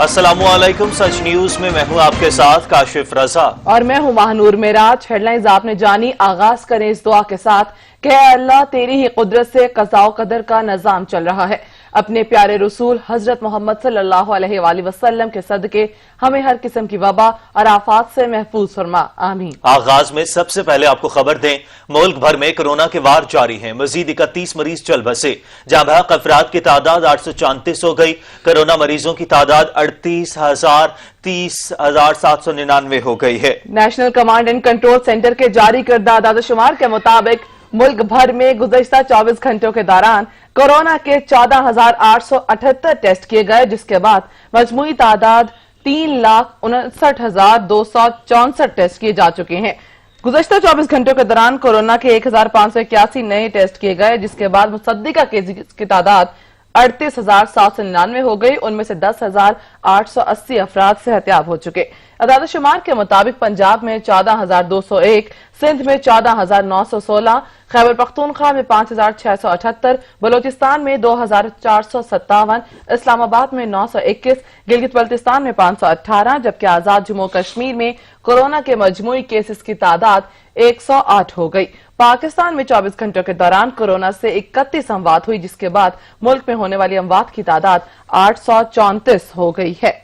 अस्सलामु अलैकुम। सच न्यूज में मैं हूं आपके साथ काशिफ रजा और मैं हूं महानूर मेराज। हेडलाइंस आपने जानी। आगाज करें इस दुआ के साथ कि ऐ अल्लाह तेरी ही कुदरत से कज़ा व कदर का निजाम चल रहा है। अपने प्यारे रसूल हजरत मोहम्मद सल्लल्लाहु अलैहि वसल्लम के सदके हमें हर किस्म की वबा और आफात से महफूज फरमा, आमीन। आगाज में सबसे पहले आपको खबर दें, मुल्क भर में कोरोना के वार जारी हैं। मजीद 31 मरीज चल बसे। जहां बहक अफराद की तादाद 834 हो गई। कोरोना मरीजों की तादाद 30,799 हो गई है। National command and control centre के जारी करदा आदादशुमार के मुताबिक मुल्क भर में गुज़श्ता 24 घंटों के दौरान कोरोना के 14,878 टेस्ट किए गए, जिसके बाद मजमूई तादाद 3,59,264 टेस्ट किए जा चुके हैं। गुज़श्ता 24 घंटों के दौरान कोरोना के 1,581 नए टेस्ट किए गए, जिसके बाद मुसद्दिका केसेस की तादाद 38,799 हो गई। उनमें से 10,880 अफराद सेहतयाब हो चुके। अदादशुमार के मुताबिक पंजाब में 14,201, सिंध में 14,916, खैबर पख्तूनख्वा में 5,678, बलोचिस्तान में 2,457, इस्लामाबाद में 921, गिलगित बल्तिस्तान में 518, जबकि आजाद जम्मू कश्मीर में कोरोना के मजमूई केसेस की तादाद 108 हो गई। पाकिस्तान में 24 घंटों के दौरान कोरोना से 31 अमवात हुई, जिसके बाद मुल्क में होने वाली अमवात की तादाद 834 हो गई है।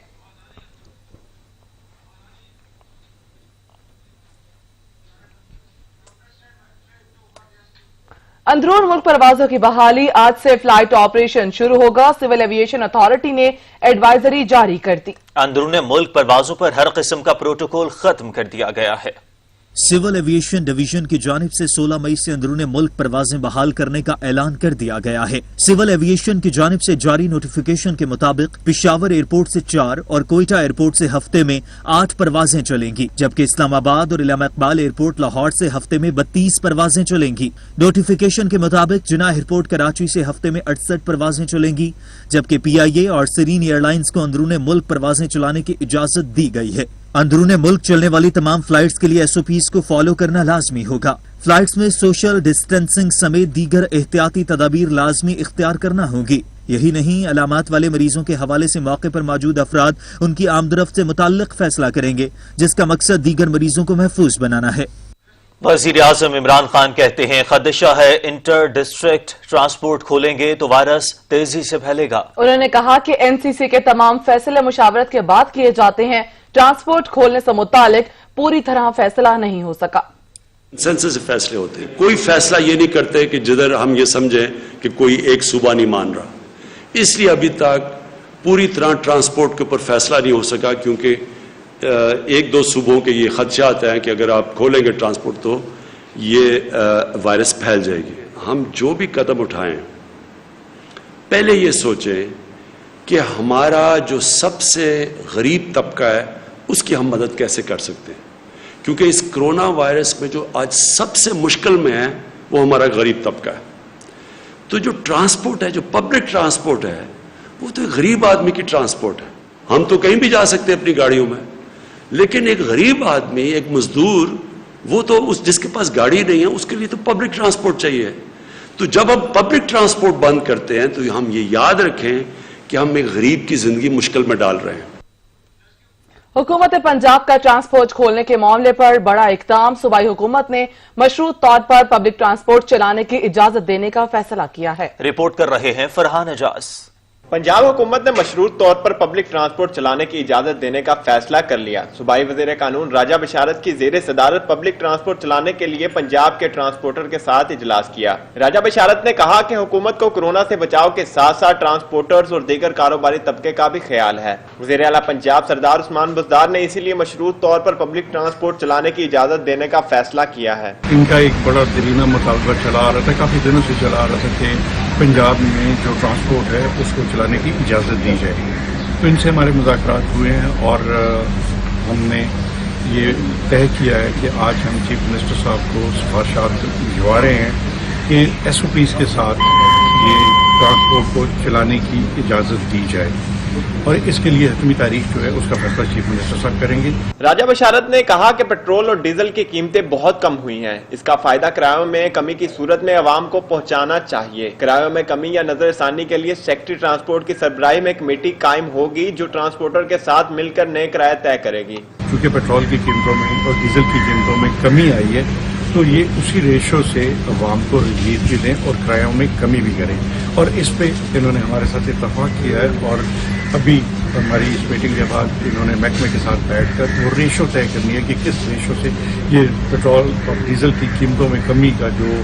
अंदरून मुल्क परवाजों की बहाली। आज से फ्लाइट ऑपरेशन शुरू होगा। सिविल एविएशन अथॉरिटी ने एडवाइजरी जारी कर दी। अंदरून मुल्क परवाजों पर हर किस्म का प्रोटोकॉल खत्म कर दिया गया है। सिविल एविएशन डिवीजन की जानिब से 16 मई से अंदरून मुल्क परवाजें बहाल करने का ऐलान कर दिया गया है। सिविल एविएशन की जानिब से जारी नोटिफिकेशन के मुताबिक पिशावर एयरपोर्ट से 4 और कोयटा एयरपोर्ट से हफ्ते में 8 परवाजें चलेंगी, जबकि इस्लामाबाद और इलामा इकबाल एयरपोर्ट लाहौर से हफ्ते में 32 परवाजें चलेंगी। नोटिफिकेशन के मुताबिक जिन्ना एयरपोर्ट कराची से हफ्ते में 68 परवाजें चलेंगी, जबकि PIA और सीरीन एयरलाइंस को अंदरून मुल्क परवाजें चलाने की इजाजत दी गई है। अंदरून मुल्क चलने वाली तमाम फ्लाइट्स के लिए SOPs को फॉलो करना लाजमी होगा। फ्लाइट्स में सोशल डिस्टेंसिंग समेत दीगर एहतियाती तदाबीर लाजमी इख्तियार करना होगी। यही नहीं, अलामात वाले मरीजों के हवाले से मौके पर मौजूद अफराद उनकी आमदरफ्त से मुताल्लिक फैसला करेंगे, जिसका मकसद दीगर मरीजों को महफूज बनाना है। वजीर आजम इमरान खान कहते हैं, खदशा है इंटर डिस्ट्रिक्ट ट्रांसपोर्ट खोलेंगे तो वायरस तेजी से फैलेगा। उन्होंने कहा कि NCC के तमाम फैसले मुशावरत के बाद किए जाते हैं। ट्रांसपोर्ट खोलने से मुतालिक पूरी तरह फैसला नहीं हो सका। कंसेंसस से फैसले होते हैं। कोई फैसला ये नहीं करते कि जिधर हम ये समझें कि कोई एक सूबा नहीं मान रहा। इसलिए अभी तक पूरी तरह ट्रांसपोर्ट के ऊपर फैसला नहीं हो सका, क्योंकि एक दो सूबों के ये खदशात हैं कि अगर आप खोलेंगे ट्रांसपोर्ट तो ये वायरस फैल जाएगी। हम जो भी कदम उठाएं, पहले ये सोचें कि हमारा जो सबसे गरीब तबका है उसकी हम मदद कैसे कर सकते हैं, क्योंकि इस कोरोना वायरस में जो आज सबसे मुश्किल में है वो हमारा गरीब तबका है। तो जो ट्रांसपोर्ट है, जो पब्लिक ट्रांसपोर्ट है, वो तो एक गरीब आदमी की ट्रांसपोर्ट है। हम तो कहीं भी जा सकते हैं अपनी गाड़ियों में, लेकिन एक गरीब आदमी, एक मजदूर, वो तो जिसके पास गाड़ी नहीं है उसके लिए तो पब्लिक ट्रांसपोर्ट चाहिए। तो जब हम पब्लिक ट्रांसपोर्ट बंद करते हैं तो हम ये याद रखें कि हम एक गरीब की जिंदगी मुश्किल में डाल रहे हैं। हुकूमत पंजाब का ट्रांसपोर्ट खोलने के मामले पर बड़ा इकदाम। सूबाई हुकूमत ने मशरूत तौर पर पब्लिक ट्रांसपोर्ट चलाने की इजाजत देने का फैसला किया है। रिपोर्ट कर रहे हैं फरहान एजाज। पंजाब हुकूमत ने मशरूत तौर पर पब्लिक ट्रांसपोर्ट चलाने की इजाजत देने का फैसला कर लिया। सूबाई वज़ीर कानून राजा बशारत की ज़ेर सदारत पब्लिक ट्रांसपोर्ट चलाने के लिए पंजाब के ट्रांसपोर्टर के साथ इजलास किया। राजा बशारत ने कहा कि हुकूमत को कोरोना से बचाव के साथ साथ ट्रांसपोर्टर्स और दीगर कारोबारी तबके का भी ख्याल है। वज़ीर आला पंजाब सरदार उस्मान बुज़दार ने इसीलिए मशरूत तौर पर पब्लिक ट्रांसपोर्ट चलाने की इजाजत देने का फैसला किया है। इनका एक बड़ा दरीना मुतालबा चला आ रहा था, काफी दिनों से चला आ रहा था कि पंजाब में जो ट्रांसपोर्ट है उसको चलाने की इजाज़त दी जाए। तो इनसे हमारे मुज़ाकरात हुए हैं और हमने ये तय किया है कि आज हम चीफ मिनिस्टर साहब को सिफारिशात भिजवा रहे हैं कि SOPs के साथ ये ट्रांसपोर्ट को चलाने की इजाज़त दी जाए। اور اس کے لیے حتمی تاریخ جو ہے اس کا فیصلہ چیف منسٹر صاحب کریں گے۔ راجہ بشارت نے کہا کہ پیٹرول اور ڈیزل کی قیمتیں بہت کم ہوئی ہیں، اس کا فائدہ کرایوں میں کمی کی صورت میں عوام کو پہنچانا چاہیے۔ کرایوں میں کمی یا نظر ثانی کے لیے سیکٹری ٹرانسپورٹ کی سربراہی میں کمیٹی قائم ہوگی جو ٹرانسپورٹر کے ساتھ مل کر نئے کرایہ طے کرے گی۔ چونکہ پیٹرول کی قیمتوں میں اور ڈیزل کی قیمتوں میں کمی آئی ہے تو یہ اسی ریشو سے عوام کو ریلیف بھی دیں اور کرایوں میں کمی بھی کریں، اور اس پہ انہوں نے ہمارے ساتھ اتفاق کیا ہے، اور ابھی ہماری اس میٹنگ کے بعد انہوں نے محکمے کے ساتھ بیٹھ کر وہ ریشو طے کرنی ہے کہ کس ریشو سے یہ پیٹرول اور ڈیزل کی قیمتوں میں کمی کا جو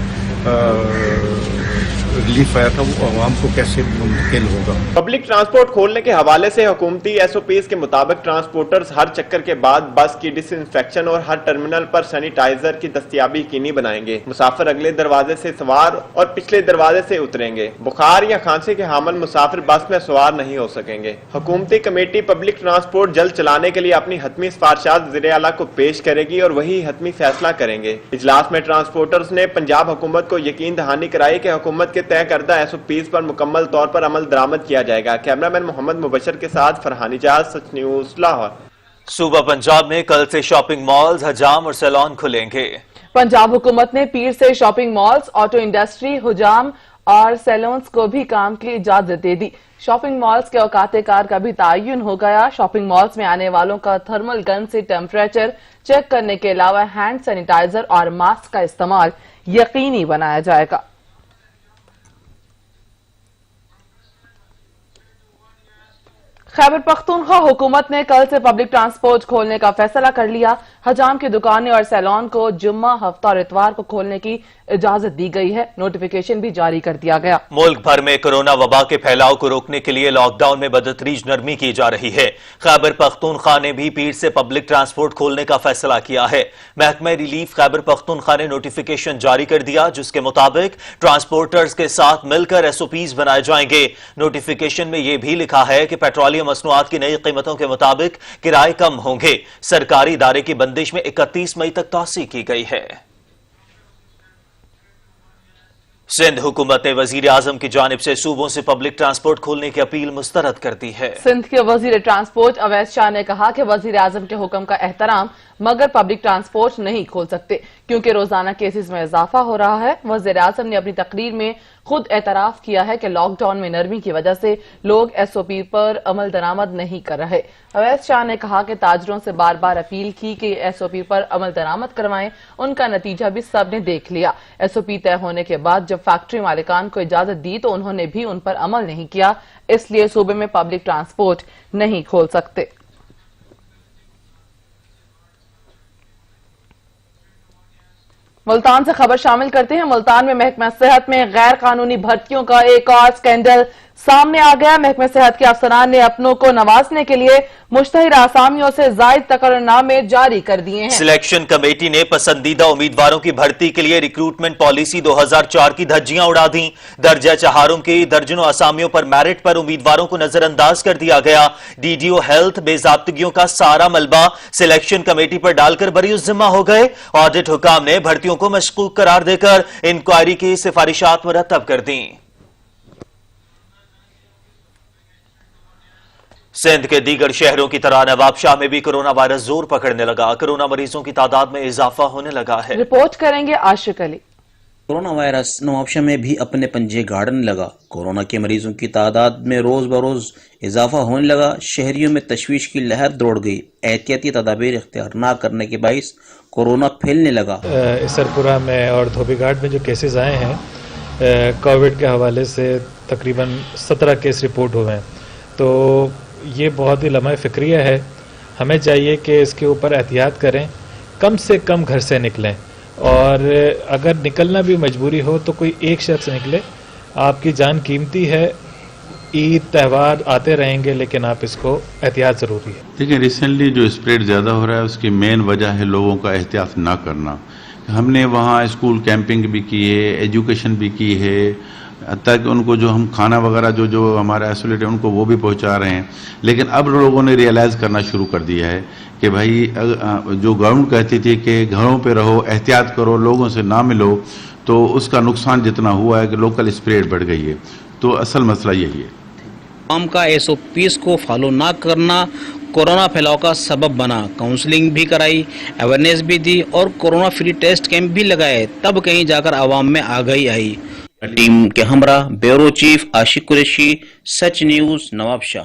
ریلیف آیا تھا وہ عوام کو کیسے منتقل ہوگا۔ پبلک ٹرانسپورٹ کھولنے کے حوالے سے حکومتی ایس او پیز کے مطابق ٹرانسپورٹرز ہر چکر کے بعد بس کی ڈس انفیکشن اور ہر ٹرمینل پر سینیٹائزر کی دستیابی یقینی بنائیں گے۔ مسافر اگلے دروازے سے سوار اور پچھلے دروازے سے اتریں گے۔ بخار یا کھانسی کے حامل مسافر بس میں سوار نہیں ہو سکیں گے۔ حکومتی کمیٹی پبلک ٹرانسپورٹ جلد چلانے کے لیے اپنی حتمی سفارشات وزیر اعلیٰ کو پیش کرے گی اور وہی حتمی فیصلہ کریں گے۔ اجلاس میں ٹرانسپورٹرز نے پنجاب حکومت کو یقین دہانی کرائی کہ حکومت کے طے کردہ ایس او پیز پر مکمل طور پر عمل درآمد کیا جائے گا۔ کیمرامین محمد مبشر کے ساتھ فرحان اجاز، سچ نیوز، لاہور۔ صوبہ پنجاب میں کل سے شاپنگ مالز، حجام اور سیلون کھلیں گے۔ پنجاب حکومت نے پیر سے شاپنگ مالز، آٹو انڈسٹری، حجام اور سیلونز کو بھی کام کی اجازت دے دی۔ شاپنگ مالز کے اوقات کار کا بھی تعین ہو گیا۔ شاپنگ مالز میں آنے والوں کا تھرمل گن سے ٹیمپریچر چیک کرنے کے علاوہ ہینڈ سینیٹائزر اور ماسک کا استعمال یقینی بنایا جائے گا۔ خیبر پختونخوا حکومت نے کل سے پبلک ٹرانسپورٹ کھولنے کا فیصلہ کر لیا۔ حجام کی دکانیں اور سیلون کو جمعہ، ہفتہ اور اتوار کو کھولنے کی اجازت دی گئی ہے۔ نوٹیفیکیشن بھی جاری کر دیا گیا۔ ملک بھر میں کورونا وبا کے پھیلاؤ کو روکنے کے لیے لاک ڈاؤن میں بتدریج نرمی کی جا رہی ہے۔ خیبر پختونخوا نے بھی پیر سے پبلک ٹرانسپورٹ کھولنے کا فیصلہ کیا ہے۔ محکمہ ریلیف خیبر پختونخوا نے نوٹیفیکیشن جاری کر دیا جس کے مطابق ٹرانسپورٹرز کے ساتھ مل کر ایس او پیز بنائے جائیں گے۔ نوٹیفیکیشن میں یہ بھی لکھا ہے کہ پیٹرولیم مصنوعات کی نئی قیمتوں کے مطابق کرائے کم ہوں گے۔ سرکاری ادارے کی بندش میں 31 مئی تک توسیع کی گئی ہے۔ سندھ حکومت نے وزیر اعظم کی جانب سے صوبوں سے پبلک ٹرانسپورٹ کھولنے کی اپیل مسترد کر دی ہے۔ سندھ کے وزیر ٹرانسپورٹ اویس شاہ نے کہا کہ وزیر اعظم کے حکم کا احترام مگر پبلک ٹرانسپورٹ نہیں کھول سکتے کیونکہ روزانہ کیسز میں اضافہ ہو رہا ہے۔ وزیر اعظم نے اپنی تقریر میں خود اعتراف کیا ہے کہ لاک ڈاؤن میں نرمی کی وجہ سے لوگ ایس او پی پر عمل درآمد نہیں کر رہے۔ اویس شاہ نے کہا کہ تاجروں سے بار بار اپیل کی کہ ایس او پی پر عمل درآمد کروائیں، ان کا نتیجہ بھی سب نے دیکھ لیا۔ ایس او پی طے ہونے کے بعد جب فیکٹری مالکان کو اجازت دی تو انہوں نے بھی ان پر عمل نہیں کیا، اس لیے صوبے میں پبلک ٹرانسپورٹ نہیں کھول سکتے۔ ملتان سے خبر شامل کرتے ہیں۔ ملتان میں محکمہ صحت میں غیر قانونی بھرتیوں کا ایک اور سکینڈل سامنے آ گیا۔ محکمہ صحت کے افسران نے اپنوں کو نوازنے کے لیے مشتہر آسامیوں سے زائد تقررنامے جاری کر دیے ہیں۔ سلیکشن کمیٹی نے پسندیدہ امیدواروں کی بھرتی کے لیے ریکروٹمنٹ پالیسی 2004 کی دھجیاں اڑا دیں۔ درجہ چہارم کی درجنوں آسامیوں پر میرٹ پر امیدواروں کو نظر انداز کر دیا گیا۔ ڈی ڈی او ہیلتھ بے ضابطگیوں کا سارا ملبہ سلیکشن کمیٹی پر ڈال کر بری الذمہ ہو گئے۔ آڈٹ حکام نے بھرتیوں کو مشکوک قرار دے کر انکوائری کی سفارشات مرتب کر دیں۔ سندھ کے دیگر شہروں کی طرح نواب شاہ میں بھی کورونا وائرس زور پکڑنے لگا۔ کورونا مریضوں کی تعداد میں اضافہ ہونے لگا ہے۔ رپورٹ کریں گے عاشق علی۔ کورونا وائرس نواب شاہ میں بھی اپنے پنجے گاڑنے لگا۔ کورونا کے مریضوں کی تعداد میں روز بروز اضافہ ہونے لگا۔ شہریوں میں تشویش کی لہر دوڑ گئی۔ احتیاطی تدابیر اختیار نہ کرنے کے باعث کورونا پھیلنے لگا۔ اسرپورہ میں اور دھوبی گھاٹ میں جو کیسز آئے ہیں کووڈ کے حوالے سے تقریباً 17 کیس رپورٹ ہوئے ہیں، تو یہ بہت ہی لمحہ فکریہ ہے۔ ہمیں چاہیے کہ اس کے اوپر احتیاط کریں، کم سے کم گھر سے نکلیں، اور اگر نکلنا بھی مجبوری ہو تو کوئی ایک شخص نکلے۔ آپ کی جان قیمتی ہے، عید تہوار آتے رہیں گے، لیکن آپ اس کو احتیاط ضروری ہے۔ دیکھیں ریسنٹلی جو اسپریڈ زیادہ ہو رہا ہے اس کی مین وجہ ہے لوگوں کا احتیاط نہ کرنا۔ ہم نے وہاں اسکول کیمپنگ بھی کی ہے، ایجوکیشن بھی کی ہے، حتیٰ کہ ان کو جو ہم کھانا وغیرہ جو ہمارا ایسولیٹ ہے ان کو وہ بھی پہنچا رہے ہیں، لیکن اب لوگوں نے ریئلائز کرنا شروع کر دیا ہے کہ بھائی جو گورنمنٹ کہتی تھی کہ گھروں پہ رہو، احتیاط کرو، لوگوں سے نہ ملو، تو اس کا نقصان جتنا ہوا ہے کہ لوکل اسپریڈ بڑھ گئی ہے۔ تو اصل مسئلہ یہی ہے۔ عوام کا SOPs کو فالو نہ کرنا کورونا پھیلاؤ کا سبب بنا. کاؤنسلنگ بھی کرائی, اویئرنیس بھی دی اور کورونا فری ٹیسٹ کیمپ بھی لگائے, تب کہیں جا کر عوام میں آگاہی آئی. ٹیم کے ہمراہ بیورو چیف عاشق قریشی, سچ نیوز, نواب شاہ.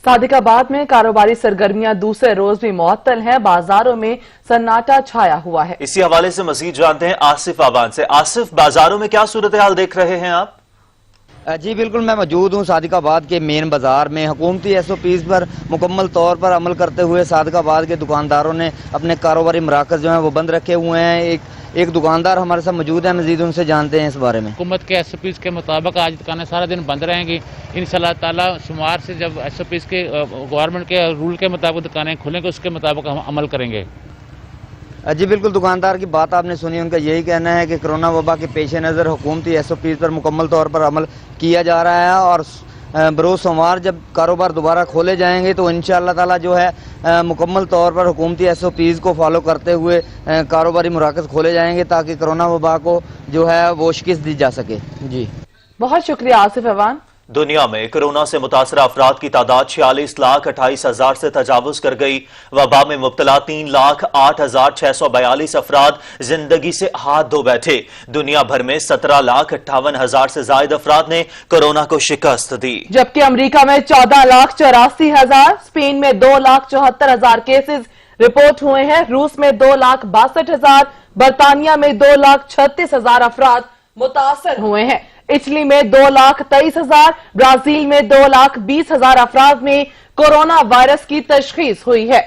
صادق آباد میں کاروباری سرگرمیاں دوسرے روز بھی معطل ہیں, بازاروں میں سناٹا چھایا ہوا ہے. اسی حوالے سے مزید جانتے ہیں آصف آبان سے. آصف, بازاروں میں کیا صورتحال دیکھ رہے ہیں آپ؟ جی بالکل, میں موجود ہوں صادق آباد کے مین بازار میں. حکومتی SOPs پر مکمل طور پر عمل کرتے ہوئے صادق آباد کے دکانداروں نے اپنے کاروباری مراکز جو ہیں وہ بند رکھے ہوئے ہیں. ایک دکاندار ہمارے ساتھ موجود ہیں, مزید ان سے جانتے ہیں اس بارے میں. حکومت کے SOPs کے مطابق آج دکانیں سارا دن بند رہیں گی انشاءاللہ تعالیٰ. سوموار سے جب SOPs کے گورنمنٹ کے رول کے مطابق دکانیں کھلیں گے, اس کے مطابق ہم عمل کریں گے. جی بالکل, دکاندار کی بات آپ نے سنی. ان کا یہی کہنا ہے کہ کرونا وبا کے پیش نظر حکومتی SOPs پر مکمل طور پر عمل کیا جا رہا ہے, اور بروز سوموار جب کاروبار دوبارہ کھولے جائیں گے تو انشاءاللہ تعالیٰ جو ہے مکمل طور پر حکومتی SOPs کو فالو کرتے ہوئے کاروباری مراکز کھولے جائیں گے تاکہ کرونا وبا کو جو ہے وہ شکست دی جا سکے. جی بہت شکریہ آصف آبان. دنیا میں کورونا سے متاثرہ افراد کی تعداد 46,28,000 سے تجاوز کر گئی. وبا میں مبتلا 3,08,642 افراد زندگی سے ہاتھ دھو بیٹھے. دنیا بھر میں 17,58,000 سے زائد افراد نے کورونا کو شکست دی. جبکہ امریکہ میں 14,84,000, اسپین میں 2,74,000 کیسز رپورٹ ہوئے ہیں. روس میں 2,62,000, برطانیہ میں 2,36,000 افراد متاثر ہوئے ہیں. اٹلی میں 2,23,000, برازیل میں 2,20,000 افراد میں کورونا وائرس کی تشخیص ہوئی ہے.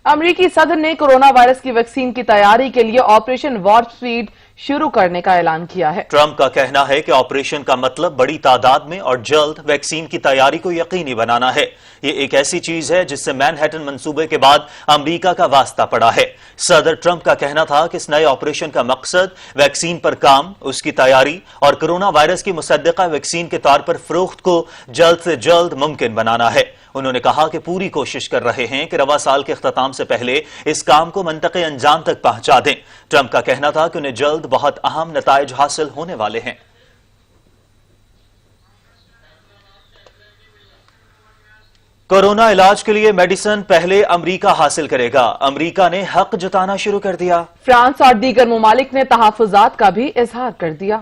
امریکی صدر نے کورونا وائرس کی ویکسین کی تیاری کے لیے آپریشن وارپ اسپیڈ شروع کرنے کا اعلان کیا ہے. ٹرمپ کا کہنا ہے کہ آپریشن کا مطلب بڑی تعداد میں اور جلد ویکسین کی تیاری کو یقینی بنانا ہے. یہ ایک ایسی چیز ہے جس سے مینہٹن منصوبے کے بعد امریکہ کا واسطہ پڑا ہے. صدر ٹرمپ کا کہنا تھا کہ اس نئے آپریشن کا مقصد ویکسین پر کام, اس کی تیاری اور کورونا وائرس کی مصدقہ ویکسین کے طور پر فروخت کو جلد سے جلد ممکن بنانا ہے. انہوں نے کہا کہ پوری کوشش کر رہے ہیں کہ رواں سال کے اختتام سے پہلے اس کام کو منطقی انجام تک پہنچا دیں. ٹرمپ کا کہنا تھا کہ انہیں جلد بہت اہم نتائج حاصل ہونے والے ہیں. کورونا علاج کے لیے میڈیسن پہلے امریکہ حاصل کرے گا. امریکہ نے حق جتانا شروع کر دیا. فرانس اور دیگر ممالک نے تحفظات کا بھی اظہار کر دیا.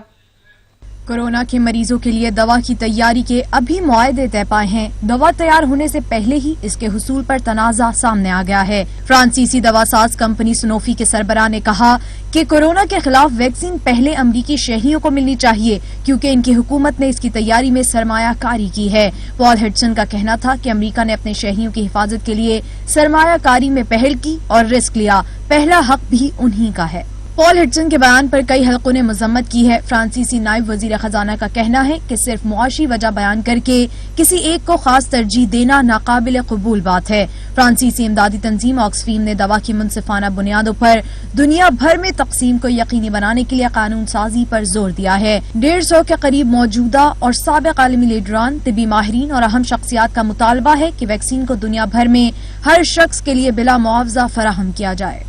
کورونا کے مریضوں کے لیے دوا کی تیاری کے ابھی معاہدے طے پائے ہیں. دوا تیار ہونے سے پہلے ہی اس کے حصول پر تنازع سامنے آ گیا ہے. فرانسیسی دوا ساز کمپنی سنوفی کے سربراہ نے کہا کہ کورونا کے خلاف ویکسین پہلے امریکی شہریوں کو ملنی چاہیے کیونکہ ان کی حکومت نے اس کی تیاری میں سرمایہ کاری کی ہے. پال ہڈسن کا کہنا تھا کہ امریکہ نے اپنے شہریوں کی حفاظت کے لیے سرمایہ کاری میں پہل کی اور رسک لیا. پہلا حق بھی انہی کا ہے. پال ہڈسن کے بیان پر کئی حلقوں نے مذمت کی ہے. فرانسیسی نائب وزیر خزانہ کا کہنا ہے کہ صرف معاشی وجہ بیان کر کے کسی ایک کو خاص ترجیح دینا ناقابل قبول بات ہے. فرانسیسی امدادی تنظیم آکسفیم نے دوا کی منصفانہ بنیادوں پر دنیا بھر میں تقسیم کو یقینی بنانے کے لیے قانون سازی پر زور دیا ہے. 150 کے قریب موجودہ اور سابق عالمی لیڈران, طبی ماہرین اور اہم شخصیات کا مطالبہ ہے کہ ویکسین کو دنیا بھر میں ہر شخص کے لیے بلا معاوضہ فراہم کیا جائے.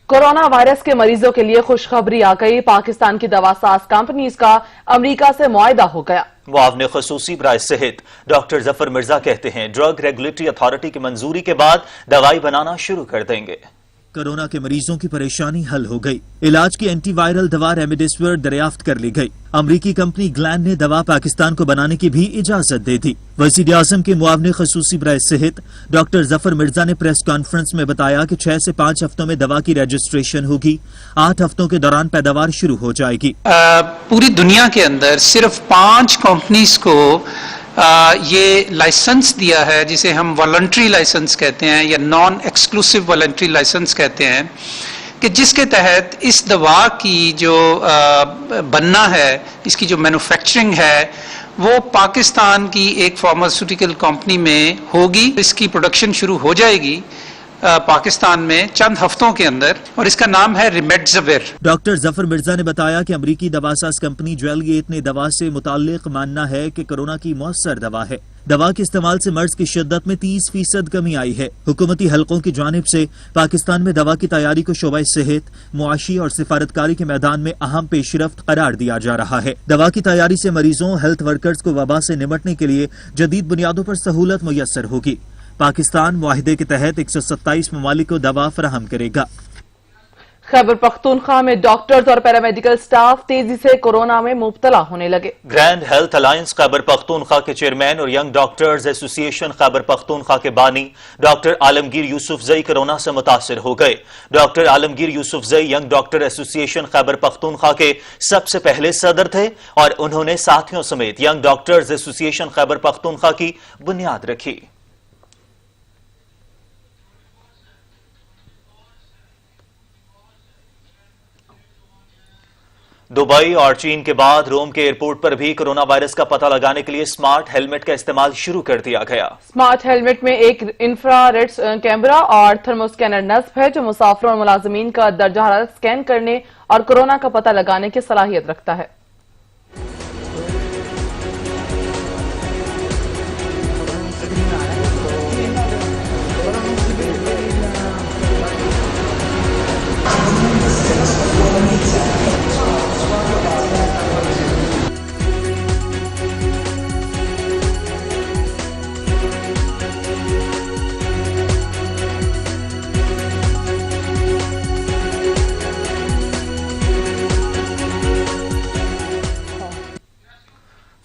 کورونا وائرس کے مریضوں کے لیے خوشخبری آ گئی. پاکستان کی دوا ساز کمپنیز کا امریکہ سے معاہدہ ہو گیا. معاون خصوصی برائے صحت ڈاکٹر ظفر مرزا کہتے ہیں ڈرگ ریگولیٹری اتھارٹی کی منظوری کے بعد دوائی بنانا شروع کر دیں گے. کورونا کے مریضوں کی پریشانی حل ہو گئی. علاج کی اینٹی وائرل دوا ریمڈیسویر دریافت کر لی گئی. امریکی کمپنی گلینڈ نے دوا پاکستان کو بنانے کی بھی اجازت دے دی. وزیر اعظم کے معاون خصوصی برائے صحت ڈاکٹر ظفر مرزا نے پریس کانفرنس میں بتایا کہ 6 سے 5 ہفتوں میں دوا کی رجسٹریشن ہوگی. 8 ہفتوں کے دوران پیداوار شروع ہو جائے گی. پوری دنیا کے اندر صرف 5 کمپنیز کو یہ لائسنس دیا ہے جسے ہم والنٹری لائسنس کہتے ہیں یا نان ایکسکلوسیو والنٹری لائسنس کہتے ہیں, کہ جس کے تحت اس دوا کی جو بننا ہے, اس کی جو مینوفیکچرنگ ہے وہ پاکستان کی ایک فارماسیوٹیکل کمپنی میں ہوگی. اس کی پروڈکشن شروع ہو جائے گی پاکستان میں چند ہفتوں کے اندر, اور اس کا نام ہے ریمڈیسویر. ڈاکٹر ظفر مرزا نے بتایا کہ امریکی دواساز کمپنی جویلگیٹ نے دوا سے متعلق ماننا ہے کہ کورونا کی مؤثر دوا ہے. दवा के इस्तेमाल से मर्ज की शिद्दत में 30% कमी आई है। हुकूमती हलकों की जानिब से पाकिस्तान में दवा की तैयारी को शोबा सेहत, मुआशी और सिफारतकारी के मैदान में अहम पेशरफ्त करार दिया जा रहा है। दवा की तैयारी से मरीजों, हेल्थ वर्कर्स को वबा से निपटने के लिए जदीद बुनियादों पर सहूलत मुयस्सर होगी। पाकिस्तान मुआहिदे के तहत 127 ममालिक को दवा फराहम करेगा। खैबर पख्तूनख्वा में डॉक्टर्स और पैरामेडिकल स्टाफ तेजी से कोरोना में मुब्तला होने लगे। Grand health alliance Khyber Pakhtunkhwa के चेयरमैन और young doctors association Khyber Pakhtunkhwa के बानी डॉक्टर आलमगीर यूसुफजई कोरोना से मुतासिर हो गए। Doctor Alamgir Yousafzai young doctor association Khyber Pakhtunkhwa के सबसे पहले सदर थे और उन्होंने साथियों समेत young doctors association Khyber Pakhtunkhwa की बुनियाद रखी। दुबई और चीन के बाद रोम के एयरपोर्ट पर भी कोरोना वायरस का पता लगाने के लिए स्मार्ट हेलमेट का इस्तेमाल शुरू कर दिया गया। स्मार्ट हेलमेट में एक इंफ्रारेड कैमरा और थर्मोस्कैनर नस्ब है जो मुसाफिरों और मुलाजिमीन का दर्जा हरारत स्कैन करने और कोरोना का पता लगाने की सलाहियत रखता है।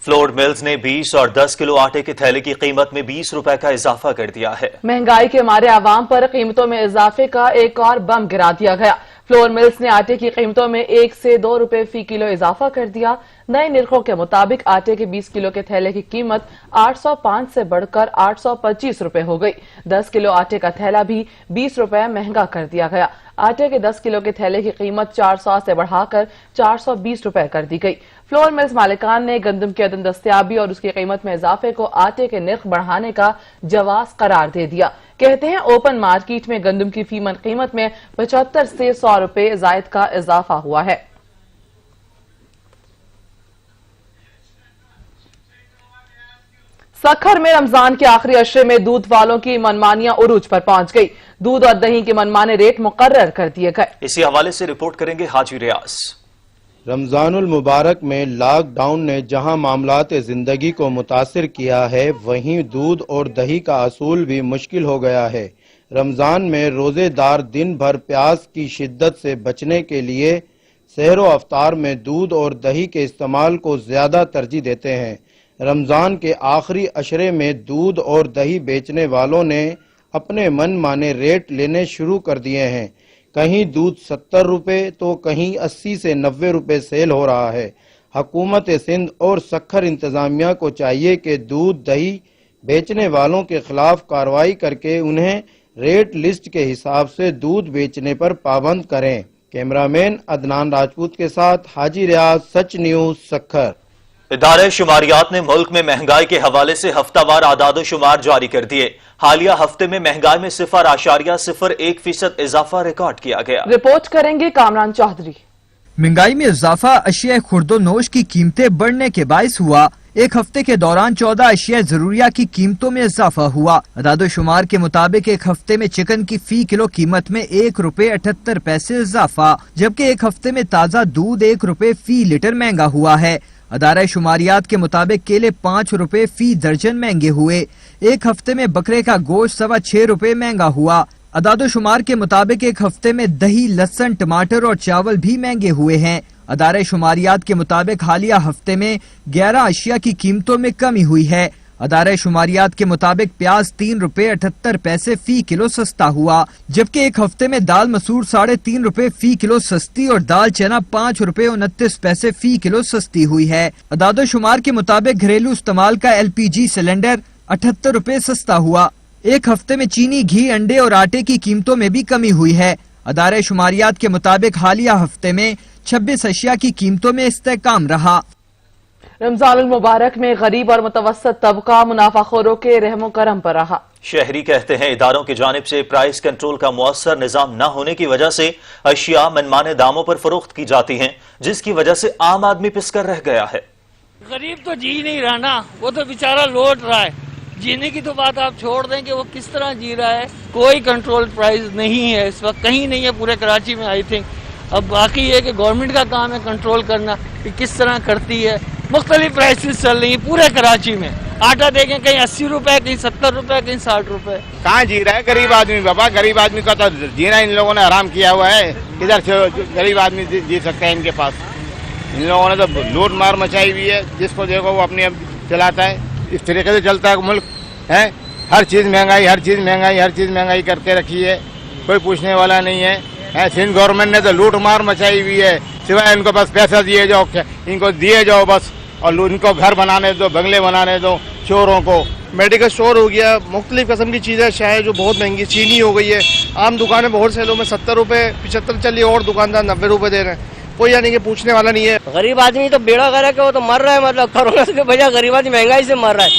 फ्लोर मिल्स ने 20 और 10 किलो आटे के थैले की कीमत में 20 रुपए का इजाफा कर दिया है। महंगाई के मारे आवाम पर कीमतों में इजाफे का एक और बम गिरा दिया गया। फ्लोर मिल्स ने आटे की कीमतों में 1 से 2 रुपए फी किलो इजाफा कर दिया। नए निरखों के मुताबिक आटे के 20 किलो के थैले की कीमत 805 से बढ़कर 825 रुपए हो गई। 10 किलो आटे का थैला भी 20 रुपए महंगा कर दिया गया। आटे के 10 किलो के थैले की कीमत 400 से बढ़ाकर 420 रुपए कर दी गई। फ्लोर मिल्स मालिकान ने गंदम की अदम दस्तयाबी और उसकी कीमत में इजाफे को आटे के निर्ख बढ़ाने का जवाज करार दे दिया। कहते हैं ओपन मार्केट में गंदम की फीमन कीमत में 75 से 100 रुपए जायद का इजाफा हुआ है। सखर में रमजान के आखिरी अशरे में दूध वालों की मनमानियां उरूज पर पहुंच गई। दूध और दही के मनमाने रेट मुकर्रर कर दिए गए। इसी हवाले से रिपोर्ट करेंगे हाजी रियाज। रमजानुल मुबारक में लॉकडाउन ने जहां मामलात जिंदगी को मुतासिर किया है, वहीं दूध और दही का असूल भी मुश्किल हो गया है। रमजान में रोजेदार दिन भर प्यास की शिद्दत से बचने के लिए सहर व अफ्तार में दूध और दही के इस्तेमाल को ज्यादा तरजीह देते हैं। रमजान के आखिरी अशरे में दूध और दही बेचने वालों ने अपने मन माने रेट लेने शुरू कर दिए हैं। कहीं दूध 70 रुपए तो कहीं 80 से 90 रुपए सेल हो रहा है। हुकूमत सिंध और सखर इंतजामिया को चाहिए कि दूध दही बेचने वालों के खिलाफ कार्रवाई करके उन्हें रेट लिस्ट के हिसाब से दूध बेचने पर पाबंद करें। कैमरामैन अदनान राजपूत के साथ हाजी रियाज, सच न्यूज, सखर। इदारे शुमारियात ने मुल्क में महंगाई के हवाले से हफ्तावार आदाद शुमार जारी कर दिए। हालिया हफ्ते में महंगाई में 0.01% इजाफा रिकॉर्ड किया गया। रिपोर्ट करेंगे कामरान चौधरी। महंगाई में इजाफा अशिया खुर्दो नोश की कीमतें बढ़ने के बायस हुआ। एक हफ्ते के दौरान 14 अशिया जरूरिया की कीमतों में इजाफा हुआ। अदाद शुमार के मुताबिक एक हफ्ते में चिकन की फी किलो कीमत में 1 रुपए 78 पैसे इजाफा, जबकि एक हफ्ते में ताज़ा दूध 1 रुपए फी लीटर महंगा हुआ है। अदारा शुमारियात के मुताबिक केले 5 रुपए फी दर्जन महंगे हुए। एक हफ्ते में बकरे का गोश्त 6.25 रुपए महंगा हुआ। अदाद शुमार के मुताबिक एक हफ्ते में दही, लहसुन, टमाटर और चावल भी महंगे हुए हैं। अदारे शुमारियात के मुताबिक हालिया हफ्ते में 11 अशिया की कीमतों में कमी हुई है। अदारे शुमारियात के मुताबिक प्याज 3 रुपए 78 पैसे फी किलो सस्ता हुआ, जबकि एक हफ्ते में दाल मसूर 3.5 रुपए फी किलो सस्ती और दाल चना 5 रुपए 29 पैसे फी किलो सस्ती हुई है। अदाद शुमार के मुताबिक घरेलू इस्तेमाल का LPG सिलेंडर 78 रुपए सस्ता हुआ। एक हफ्ते में चीनी, घी, अंडे और आटे की कीमतों में भी कमी हुई है। अदारे शुमारियात के मुताबिक हालिया हफ्ते में 26 अशिया की कीमतों में इस्तेहकाम रहा। रमजानुल मुबारक में गरीब और मुतवस्सत तबका मुनाफाखोरों के रहमो करम पर रहा। शहरी कहते हैं इदारों की जानिब से प्राइस कंट्रोल का मुअस्सर निजाम न होने की वजह से अशिया मनमाने दामों पर फरोख्त की जाती हैं, जिसकी वजह से आम आदमी पिसकर रह गया है। गरीब तो जी नहीं रहा ना, वो तो बेचारा लौट रहा है। जीने की तो बात आप छोड़ दें कि वो किस तरह जी रहा है, कोई कंट्रोल प्राइस नहीं है इस वक्त, कहीं नहीं है पूरे कराची में आई थिंक। अब बाकी ये कि गवर्नमेंट का काम है कंट्रोल करना कि किस तरह करती है। मुख्तलिफ प्राइसेस चल रही हैं पूरे कराची में, आटा देखें कहीं 80 रुपए, कहीं 70 रुपए, कहीं 60 रुपए। कहाँ जी रहा है गरीब आदमी बाबा, गरीब आदमी का तो जीना इन लोगों ने हराम किया हुआ है, किधर से गरीब आदमी जी सकता है इनके पास। इन लोगों ने तो लूट मार मचाई हुई है, जिसको देखो वो अपने चलाता है, इस तरीके से चलता है मुल्क है। हर चीज़ महंगाई, हर चीज़ महंगाई, हर चीज़ महंगाई करके रखी है, कोई पूछने वाला नहीं है। सिंध गवर्नमेंट ने तो लूट मार मचाई हुई है, सिवाय इनको बस पैसा दिए जाओ, इनको दिए जाओ बस, और इनको घर बनाने दो, बंगले बनाने दो चोरों को। मेडिकल स्टोर हो गया, मुख्तलिफ किस्म की चीज़ें, चाय जो बहुत महंगी, चीनी हो गई है, आम दुकानें बहुत सेलों में 70 रुपये 75 चली, और दुकानदार 90 रुपये दे रहे हैं, कोई यानी कि पूछने वाला नहीं है। गरीब आदमी तो बेड़ा गर्क है कि वो तो मर रहा है, मतलब कोरोना के वजह गरीब आदमी महंगाई से मर रहा है,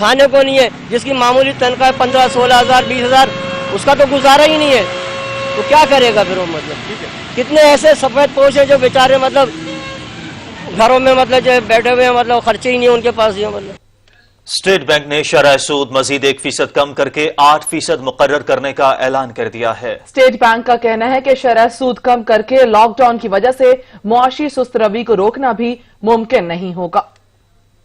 खाने को नहीं है। जिसकी मामूली तनख्वाह 15-16 हज़ार 20 हज़ार, उसका तो गुजारा ही नहीं है, तो क्या करेगा फिर वो। मतलब कितने ऐसे सफ़ेद पोश हैं जो बेचारे मतलब घरों में मतलब जो बैठे हुए हैं, मतलब खर्चे ही नहीं उनके पास। मतलब स्टेट बैंक ने शरह सूद मजीद 1% कम करके 8% मुकर्रर करने का ऐलान कर दिया है। स्टेट बैंक का कहना है कि शरह सूद कम करके लॉकडाउन की वजह से मुआशी सुस्त रवी को रोकना भी मुमकिन नहीं होगा।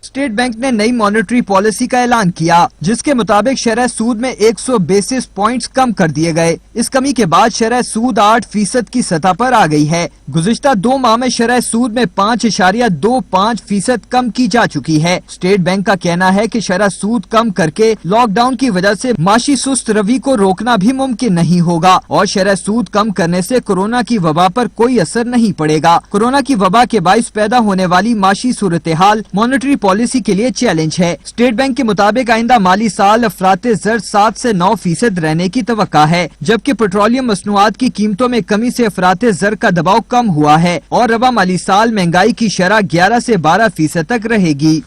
स्टेट बैंक ने नई मॉनेटरी पॉलिसी का ऐलान किया, जिसके मुताबिक शरह सूद में 100 बेसिस पॉइंट्स कम कर दिए गए। इस कमी के बाद शरह सूद 8% की सतह पर आ गई है। गुज़िश्ता 2 माह में शरह सूद में 5.25% कम की जा चुकी है। स्टेट बैंक का कहना है कि शरह सूद कम करके लॉकडाउन की वजह से माशी सुस्त रवी को रोकना भी मुमकिन नहीं होगा, और शरह सूद कम करने से कोरोना की वबा पर कोई असर नहीं पड़ेगा। कोरोना की वबा के बाइस पैदा होने वाली माशी सूरत हाल मॉनेटरी पॉलिसी के लिए चैलेंज है। स्टेट बैंक के मुताबिक आइंदा माली साल अफराते ज़र 7 से 9% रहने की तवक्का है, जबकि पेट्रोलियम मसनूआत की कीमतों में कमी से अफराते ज़र का दबाव कम हुआ है, और रवा माली साल महंगाई की शरह 11 से 12% तक रहेगी।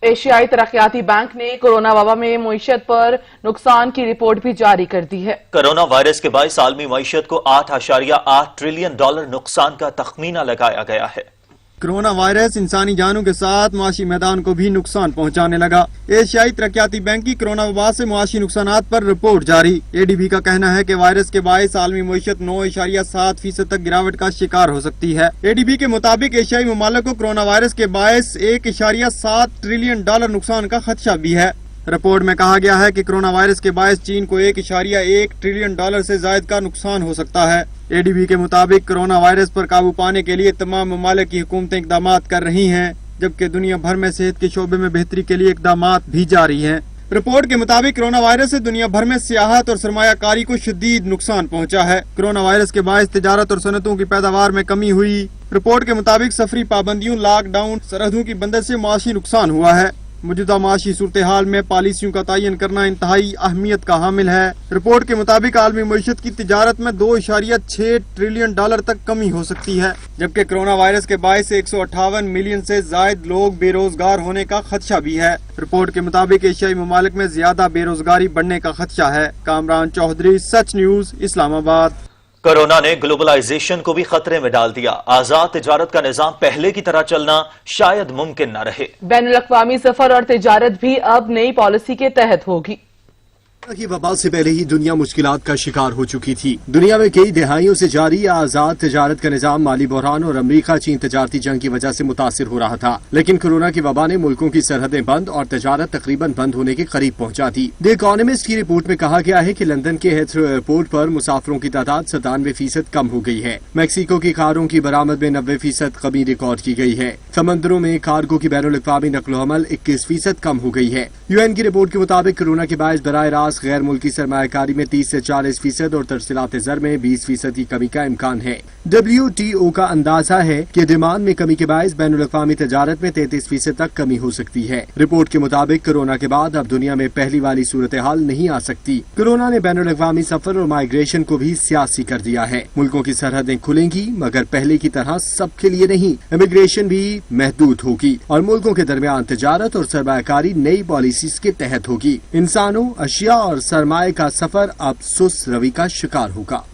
एशियाई तरक्याती बैंक ने कोरोना वबा में मईशत पर नुकसान की रिपोर्ट भी जारी कर दी है। कोरोना वायरस के बायस आलमी मईशत को $8.8 ट्रिलियन नुकसान का तखमीना लगाया गया है। कोरोना वायरस इंसानी जानों के साथ मुआशी मैदान को भी नुकसान पहुंचाने लगा। एशियाई तरक्याती बैंक की कोरोना वबा से मुआशी नुकसानात पर रिपोर्ट जारी। एडीबी का कहना है कि वायरस के बायस आलमी मईशत 9.7% तक गिरावट का शिकार हो सकती है। एडीबी के मुताबिक एशियाई ममालिक को कोरोना वायरस के बायस $1.7 ट्रिलियन नुकसान का खदशा भी है। रिपोर्ट में कहा गया है कि कोरोना वायरस के बायस चीन को $1.1 ट्रिलियन से ज्यादा का नुकसान हो सकता है। एडीबी के मुताबिक कोरोना वायरस पर काबू पाने के लिए तमाम ममालिक की हुकूमतें इकदाम कर रही हैं, जबकि दुनिया भर में सेहत के शोबे में बेहतरी के लिए इकदाम भी जारी हैं। रिपोर्ट के मुताबिक कोरोना वायरस से दुनिया भर में सियाहत और सरमायाकारी को शदीद नुकसान पहुंचा है। कोरोना वायरस के बायस तिजारत और सनतों की पैदावार में कमी हुई। रिपोर्ट के मुताबिक सफरी पाबंदियों, लॉकडाउन, सरहदों की बंदश से मुआशी नुकसान हुआ है। मौजूदा माशी सूरत हाल में पॉलिसियों का तयन करना इंतहाई अहमियत का हामिल है। रिपोर्ट के मुताबिक आलमी मईशत की तिजारत में $2.6 ट्रिलियन तक कमी हो सकती है, जबकि कोरोना वायरस के बायस 158 मिलियन से ज्यादा लोग बेरोजगार होने का खदशा भी है। रिपोर्ट के मुताबिक एशियाई ममालिक में ज्यादा बेरोजगारी बढ़ने का खदशा है। कामरान चौधरी, सच न्यूज, इस्लामाबाद। कोरोना ने ग्लोबलाइजेशन को भी खतरे में डाल दिया। आजाद तिजारत का निजाम पहले की तरह चलना शायद मुमकिन न रहे। बैनुल-अक़वामी सफर और तिजारत भी अब नई पॉलिसी के तहत होगी। की वबा से पहले ही दुनिया मुश्किलात का शिकार हो चुकी थी। दुनिया में कई दिहाइयों से जारी आजाद तिजारत का निजाम माली बहरान और अमरीका चीन तिजारती जंग की वजह से मुतासिर हो रहा था, लेकिन कोरोना की वबा ने मुल्कों की सरहदें बंद और तिजारत तकरीबन बंद होने के करीब पहुंचा दी। द इकोनॉमिस्ट की रिपोर्ट में कहा गया है कि लंदन के हेथरो एयरपोर्ट पर मुसाफिरों की तादाद 97% कम हो गई है। मैक्सिको की कारों की बरामद में 90% कमी रिकॉर्ड की गई है। समंदरों में कार्गो की बैनुल-अक़वामी नक़्ल हमल 21% कम हो गई है। UN की रिपोर्ट के मुताबिक कोरोना के बायस बराह रास्त गैर मुल्की सरमायाकारी में 30 से 40% और तरसीलात ज़र में 20% की कमी का इम्कान है। WTO का अंदाजा है कि डिमांड में कमी के बायस बैनुल-अक़वामी तिजारत में 33% तक कमी हो सकती है। रिपोर्ट के मुताबिक कोरोना के बाद अब दुनिया में पहली वाली सूरत हाल नहीं आ सकती। कोरोना ने बैनुल-अक़वामी सफर और माइग्रेशन को भी सियासी कर दिया है। मुल्कों की सरहदें खुलेंगी, मगर पहले की तरह सबके लिए नहीं। इमिग्रेशन भी महदूद होगी और मुल्कों के दरमियान तिजारत और सरमायाकारी नई पॉलिसीज के तहत होगी। इंसानों, अशिया और सरमाए का सफर अब सुस्त रवि का शिकार होगा।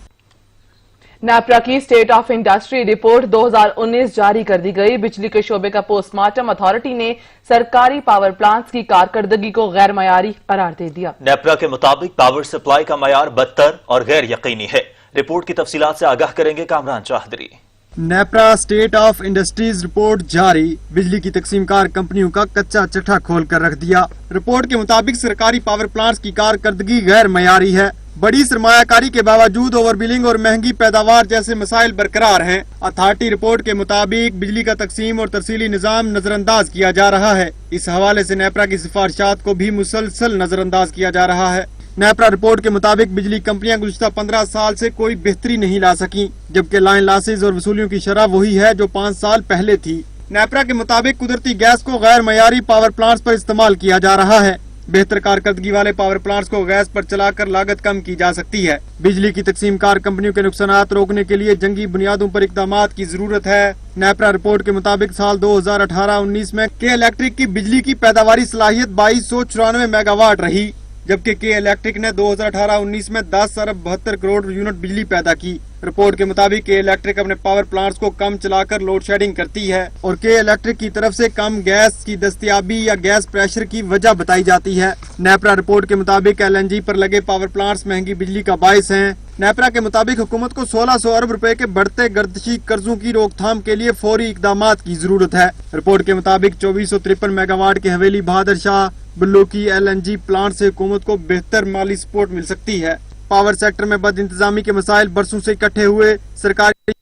नेपरा की स्टेट ऑफ इंडस्ट्री रिपोर्ट 2019 जारी कर दी गई। बिजली के शोबे का पोस्टमार्टम अथॉरिटी ने सरकारी पावर प्लांट्स की कारकर्दगी को गैर मयारी करार दे दिया। नेपरा के मुताबिक पावर सप्लाई का मयार बदतर और गैर यकीनी है। रिपोर्ट की तफसीलात से आगाह करेंगे Kamran Chaudhry. NEPRA state of industries report जारी, बिजली की तकसीमकार कंपनियों का कच्चा चट्टा खोल कर रख दिया। रिपोर्ट के मुताबिक सरकारी पावर प्लांट्स की कारकर्दगी गैर मयारी है। बड़ी सरमायाकारी के बावजूद ओवर बिलिंग और महंगी पैदावार जैसे मसाइल बरकरार हैं। अथॉरिटी रिपोर्ट के मुताबिक बिजली का तकसीम और तरसीली निजाम नजरअंदाज किया जा रहा है। इस हवाले से नेपरा की सिफारिशात को भी मुसलसल नजरअंदाज किया जा रहा है। नेपरा रिपोर्ट के मुताबिक बिजली कंपनियां गुज़िश्ता 15 साल से कोई बेहतरी नहीं ला सकी, जबकि लाइन लॉसेज और वसूलियों की शरह वही है जो 5 साल पहले थी। नेपरा के मुताबिक कुदरती गैस को गैर मयारी पावर प्लांट्स पर इस्तेमाल किया जा रहा है। बेहतर कारकर्दगी वाले पावर प्लांट्स को गैस पर चलाकर लागत कम की जा सकती है। बिजली की तकसीमकार कंपनियों के नुकसानात रोकने के लिए जंगी बुनियादों पर इक़दामात की जरूरत है। नेपरा रिपोर्ट के मुताबिक साल 2018-19 में के इलेक्ट्रिक की बिजली की पैदावारी सलाहियत 2294 मेगावाट रही, जबकि के इलेक्ट्रिक ने 2018-19 में 10 अरब 72 करोड़ यूनिट बिजली पैदा की। रिपोर्ट के मुताबिक के इलेक्ट्रिक अपने पावर प्लांट्स को कम चलाकर लोड शेडिंग करती है और के इलेक्ट्रिक की तरफ से कम गैस की दस्तयाबी या गैस प्रेशर की वजह बताई जाती है। नेपरा रिपोर्ट के मुताबिक LNG पर लगे पावर प्लांट्स महंगी बिजली का बायस हैं। नेपरा के मुताबिक हुकूमत को 1600 अरब रुपए के बढ़ते गर्दिशी कर्जों की रोकथाम के लिए फौरी इकदामात की जरूरत है। रिपोर्ट के मुताबिक 2453 मेगावाट के हवेली बहादुर शाह बुल्लू की LNG प्लांट से हुकूमत को बेहतर माली सपोर्ट मिल सकती है। पावर सेक्टर में बद इंतजामी के मसाइल बरसों से इकट्ठे हुए। सरकारी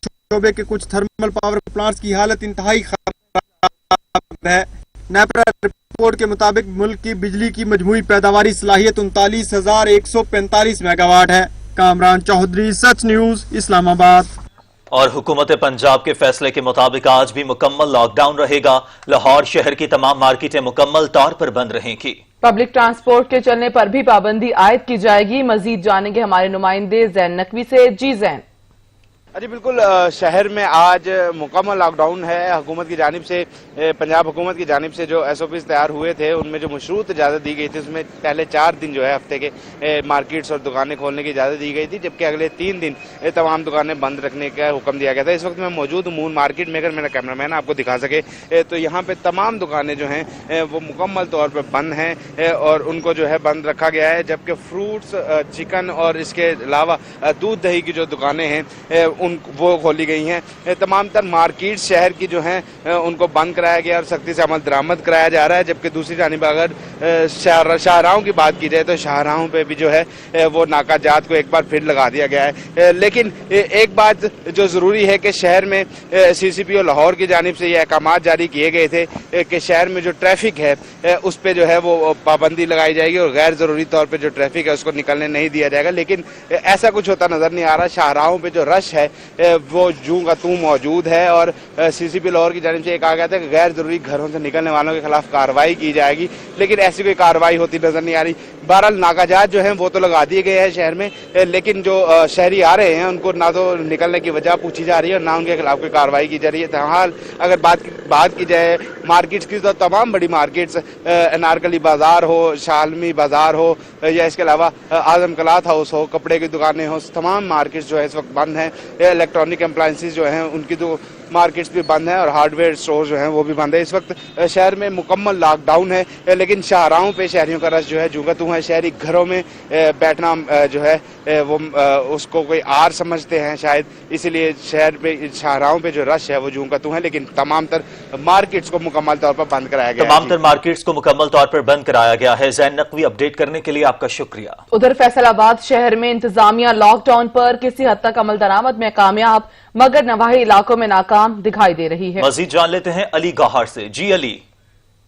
शोबे के कुछ थर्मल पावर प्लांट्स की हालत इंतहाई खराब है। नेपरा रिपोर्ट के मुताबिक मुल्क की बिजली की मजमूई पैदावारी सलाहियत 39,145 मेगावाट है। कामरान चौधरी, सच न्यूज, इस्लामाबाद। और हुकूमत पंजाब के फैसले के मुताबिक आज भी मुकम्मल लॉकडाउन रहेगा। लाहौर शहर की तमाम मार्केटें मुकम्मल तौर पर बंद रहेंगी। पब्लिक ट्रांसपोर्ट के चलने पर भी पाबंदी आयद की जाएगी। मजीद जानेंगे हमारे नुमाइंदे जैन नकवी से। जी जैन। जी बिल्कुल, शहर में आज मुकम्मल लॉकडाउन है। हुकूमत की जानिब से, पंजाब हुकूमत की जानिब से जो SOPs तैयार हुए थे उनमें जो मशरूत इजाज़त दी गई थी उसमें पहले 4 दिन जो है हफ्ते के मार्केट्स और दुकानें खोलने की इजाज़त दी गई थी, जबकि अगले 3 दिन तमाम दुकानें बंद रखने का हुक्म दिया गया था। इस वक्त मैं मौजूद हूँ मून मार्केट में। अगर मेरा कैमरामैन आपको दिखा सके तो यहाँ पे तमाम दुकानें जो हैं वो मुकम्मल तौर पर बंद हैं और उनको जो है बंद रखा गया है, जबकि फ्रूट्स, चिकन और इसके अलावा दूध दही की जो दुकानें हैं वो खोली गई हैं। तमाम तर मार्केट शहर की जो हैं उनको बंद कराया गया और सख्ती से अमल दरामद कराया जा रहा है। जबकि दूसरी जानिब अगर शाहराहों की बात की जाए तो शाहराहों पे भी जो है वो नाकाजात को एक बार फिर लगा दिया गया है। लेकिन एक बात जो ज़रूरी है कि शहर में CCPO लाहौर की जानिब से ये अहकामात जारी किए गए थे कि शहर में जो ट्रैफिक है उस पर जो है वो पाबंदी लगाई जाएगी और गैर ज़रूरी तौर पर जो ट्रैफिक है उसको निकलने नहीं दिया जाएगा। लेकिन ऐसा कुछ होता नज़र नहीं आ रहा। शाहराहों पर जो रश है वो जूं का तू मौजूद है और CCP लाहौर की जानिब से कहा गया था कि गैर जरूरी घरों से निकलने वालों के खिलाफ कार्रवाई की जाएगी, लेकिन ऐसी कोई कार्रवाई होती नजर नहीं आ रही। बहरहाल नाकाजात जो हैं वो तो लगा दिए गए हैं शहर में, लेकिन जो शहरी आ रहे हैं उनको ना तो निकलने की वजह पूछी जा रही है और ना उनके खिलाफ कोई कार्रवाई की जा रही है। फिलहाल अगर बात की जाए मार्केट्स की तो तमाम बड़ी मार्केट्स, अनारकली बाजार हो, शालमी बाजार हो या इसके अलावा आजम कलात हाउस हो, कपड़े की दुकानें हो, तमाम मार्केट्स जो है इस वक्त बंद हैं। इलेक्ट्रॉनिक अप्लायंसेस जो हैं उनकी तो मार्केट्स भी बंद हैं और हार्डवेयर स्टोर जो हैं वो भी बंद है। इस वक्त शहर में मुकम्मल लॉकडाउन है, लेकिन शाहराहों पे शहरियों का रश जो है जूं तू है। शहरी घरों में बैठना जो है वो उसको कोई आर समझते हैं शायद, इसीलिए शहर पे शाहराहों पे जो रश है वो जूं तू है। लेकिन तमाम तर मार्केट्स को मुकम्मल तौर पर बंद कराया गया है। तमाम तर मार्केट्स को मुकम्मल तौर पर बंद कराया गया है। जैन नकवी, अपडेट करने के लिए आपका शुक्रिया। उधर फैसलाबाद शहर में इंतजामिया लॉकडाउन पर किसी हद तक अमल दरामद में कामयाब, मगर नवाही इलाकों में नाकाम दिखाई दे रही है। मजीद जान लेते हैं अली गौहर से। जी अली।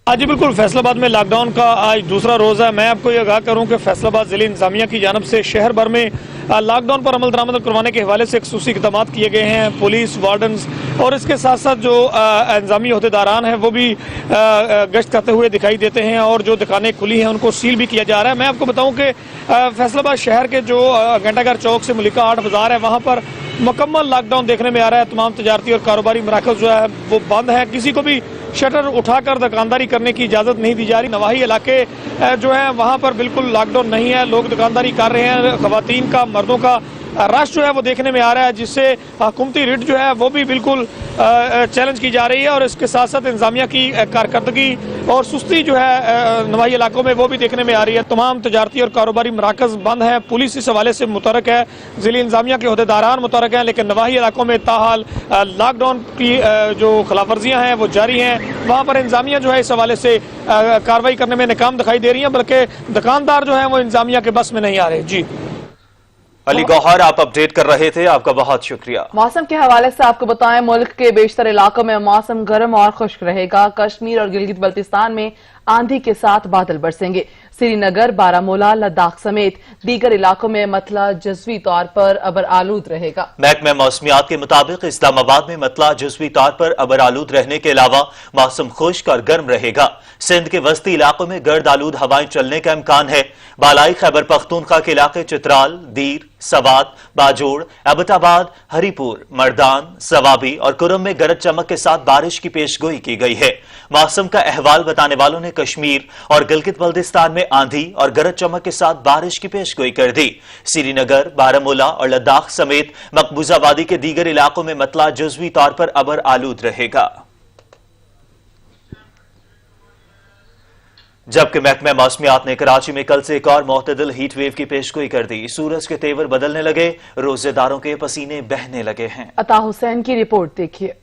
जी बिल्कुल, फैसलाबाद में लॉकडाउन का आज दूसरा रोज़ है। मैं आपको ये आगाह करूं कि फैसलाबाद जिले इंतजामिया की जानब से शहर भर में लॉकडाउन पर अमल दरामद करवाने के हवाले से खसूसी इक़दामात किए गए हैं। पुलिस, वार्डन्स और इसके साथ साथ जो इंतजामी अहदेदारान हैं वो भी गश्त करते हुए दिखाई देते हैं और जो दुकानें खुली हैं उनको सील भी किया जा रहा है। मैं आपको बताऊं कि फैसलाबाद शहर के जो घंटाघर चौक से मलिका 8 बाजार है वहाँ पर मुकम्मल लॉकडाउन देखने में आ रहा है। तमाम तजारती और कारोबारी मराकज़ जो है वो बंद है। किसी को भी शटर उठाकर दुकानदारी करने की इजाज़त नहीं दी जा रही। नवाही इलाके जो है वहाँ पर बिल्कुल लॉकडाउन नहीं है, लोग दुकानदारी कर रहे हैं। ख़वातीन का, मर्दों का रश जो है वो देखने में आ रहा है, जिससे हुकूमती रिट जो है वो भी बिल्कुल चैलेंज की जा रही है और इसके साथ साथ इंतजामिया की कारकर्दगी और सुस्ती जो है नवाही इलाकों में वो भी देखने में आ रही है। तमाम तजारती और कारोबारी मराकज बंद हैं, पुलिस इस हवाले से मुतरक है, जिली इंतजामिया के अहदेदारान मुतरक हैं, लेकिन नवाही इलाकों में ताहाल लॉकडाउन की जो खिलाफवर्जियाँ हैं वो जारी हैं। वहाँ पर इंतजामिया जो है इस हवाले से कार्रवाई करने में नाकाम दिखाई दे रही है, बल्कि दुकानदार जो है वो इंतजामिया के बस में नहीं आ रहे। जी अली गौहर, आप अपडेट कर रहे थे, आपका बहुत शुक्रिया। मौसम के हवाले से आपको बताएं, मुल्क के बेशतर इलाकों में मौसम गर्म और खुश्क रहेगा। कश्मीर और गिलगित बल्तिस्तान में आंधी के साथ बादल बरसेंगे। श्रीनगर, बारामूला, लद्दाख समेत दीगर इलाकों में मतला जज़वी तौर पर अबर आलूद रहेगा। महकमा मौसमियात के मुताबिक इस्लामाबाद में मतला जज़वी तौर पर अबर आलूद रहने के अलावा मौसम खुश्क और गर्म रहेगा। सिंध के वस्ती इलाकों में गर्द आलूद हवाएं चलने का इम्कान है। बालाई खैबर पख्तूनख्वा के इलाके चित्राल, दीर, सवात, बाजोड़, अबटाबाद, हरीपुर, मर्दान, सवाबी और कुरम में गरज चमक के साथ बारिश की पेशगोई की गई है। मौसम का अहवाल बताने वालों ने कश्मीर और गिलगित बल्तिस्तान में आंधी और गरज चमक के साथ बारिश की पेशगोई कर दी। श्रीनगर, बारामूला और लद्दाख समेत मकबूजाबादी के दीगर इलाकों में मतला जुज़वी तौर पर अबर आलूद रहेगा। जबकि महकमा मौसमियात ने कराची में कल से एक और मोतदिल हीट वेव की पेशगोई कर दी। सूरज के तेवर बदलने लगे, रोजेदारों के पसीने बहने लगे हैं। अता हुसैन की रिपोर्ट देखिए।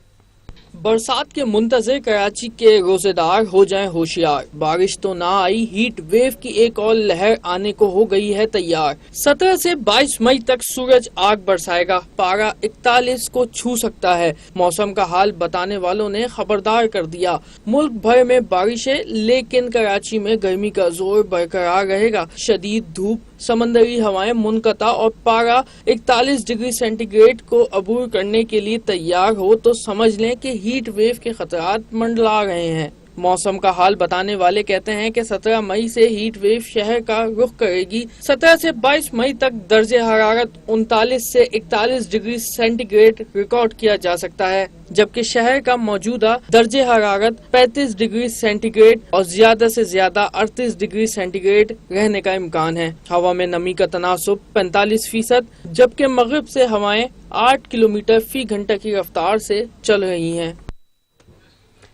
बरसात के मुंतज़िर कराची के रोजेदार हो जाएं होशियार। बारिश तो ना आई, हीट वेव की एक और लहर आने को हो गई है तैयार। 17 से 22 मई तक सूरज आग बरसाएगा, पारा 41 को छू सकता है। मौसम का हाल बताने वालों ने खबरदार कर दिया। मुल्क भर में बारिशें, लेकिन कराची में गर्मी का जोर बरकरार रहेगा। शदीद धूप, समंदरी हवाएं मुनक़ता और पारा 41 डिग्री सेंटीग्रेड को अबूर करने के लिए तैयार हो तो समझ लें कि हीट वेव के खतरात मंडला रहे हैं। मौसम का हाल बताने वाले कहते हैं कि 17 मई से हीट वेव शहर का रुख करेगी। 17 से 22 मई तक दर्जे हरारत 39 से 41 डिग्री सेंटीग्रेड रिकॉर्ड किया जा सकता है, जबकि शहर का मौजूदा दर्जे हरारत 35 डिग्री सेंटीग्रेड और ज्यादा से ज्यादा 38 डिग्री सेंटीग्रेड रहने का इम्कान है। हवा में नमी का तनासुब 45%, जबकि मगरिब से हवाएं 8 किलोमीटर फी घंटा की रफ्तार से चल रही हैं।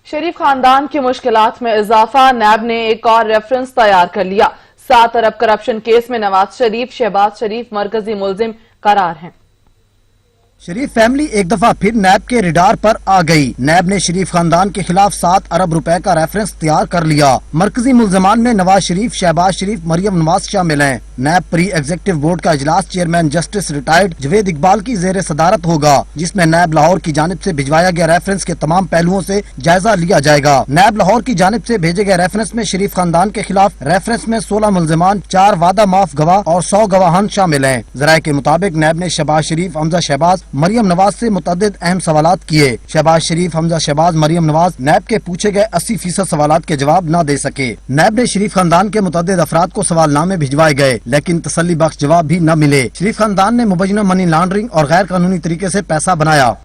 शरीफ खानदान की मुश्किलात में इजाफा, नैब ने एक और रेफरेंस तैयार कर लिया। 7 अरब करप्शन केस में नवाज शरीफ, शहबाज शरीफ मरकजी मुलजिम करार हैं। शरीफ फैमिली एक दफा फिर नैब के रिडार पर आ गई। नैब ने शरीफ खानदान के खिलाफ 7 अरब रुपए का रेफरेंस तैयार कर लिया। मरकजी मुलजमान में नवाज शरीफ, शहबाज शरीफ, मरियम नवाज शामिल हैं। नैब प्री एग्जीक्यूटिव बोर्ड का इजलास chairman justice retired Javed Iqbal की जेर सदारत होगा, जिसमें नैब लाहौर की जानिब से भिजवाया गया रेफरेंस के तमाम पहलुओं से जायजा लिया जाएगा। नैब लाहौर की जानिब से भेजे गए रेफरेंस में शरीफ खानदान के खिलाफ रेफरेंस में 16 मुलजमान, 4 वादा माफ गवाह और 100 गवाहान शामिल हैं। जराये के मुताबिक नैब ने शहबाज शरीफ, हमजा शहबाज, मरियम नवाज से मुतअद्दिद अहम सवालात किए। शहबाज शरीफ, हमजा शहबाज, मरियम नवाज नैब के पूछे गए 80% सवालात के जवाब न दे सके। नैब ने शरीफ खानदान के मुतअद्दिद अफराद को सवालनामे भिजवाए गए, लेकिन तसल्ली बख्श जवाब भी न मिले। शरीफ खानदान ने मुबैना मनी लॉन्ड्रिंग और गैर कानूनी तरीके से पैसा बनाया।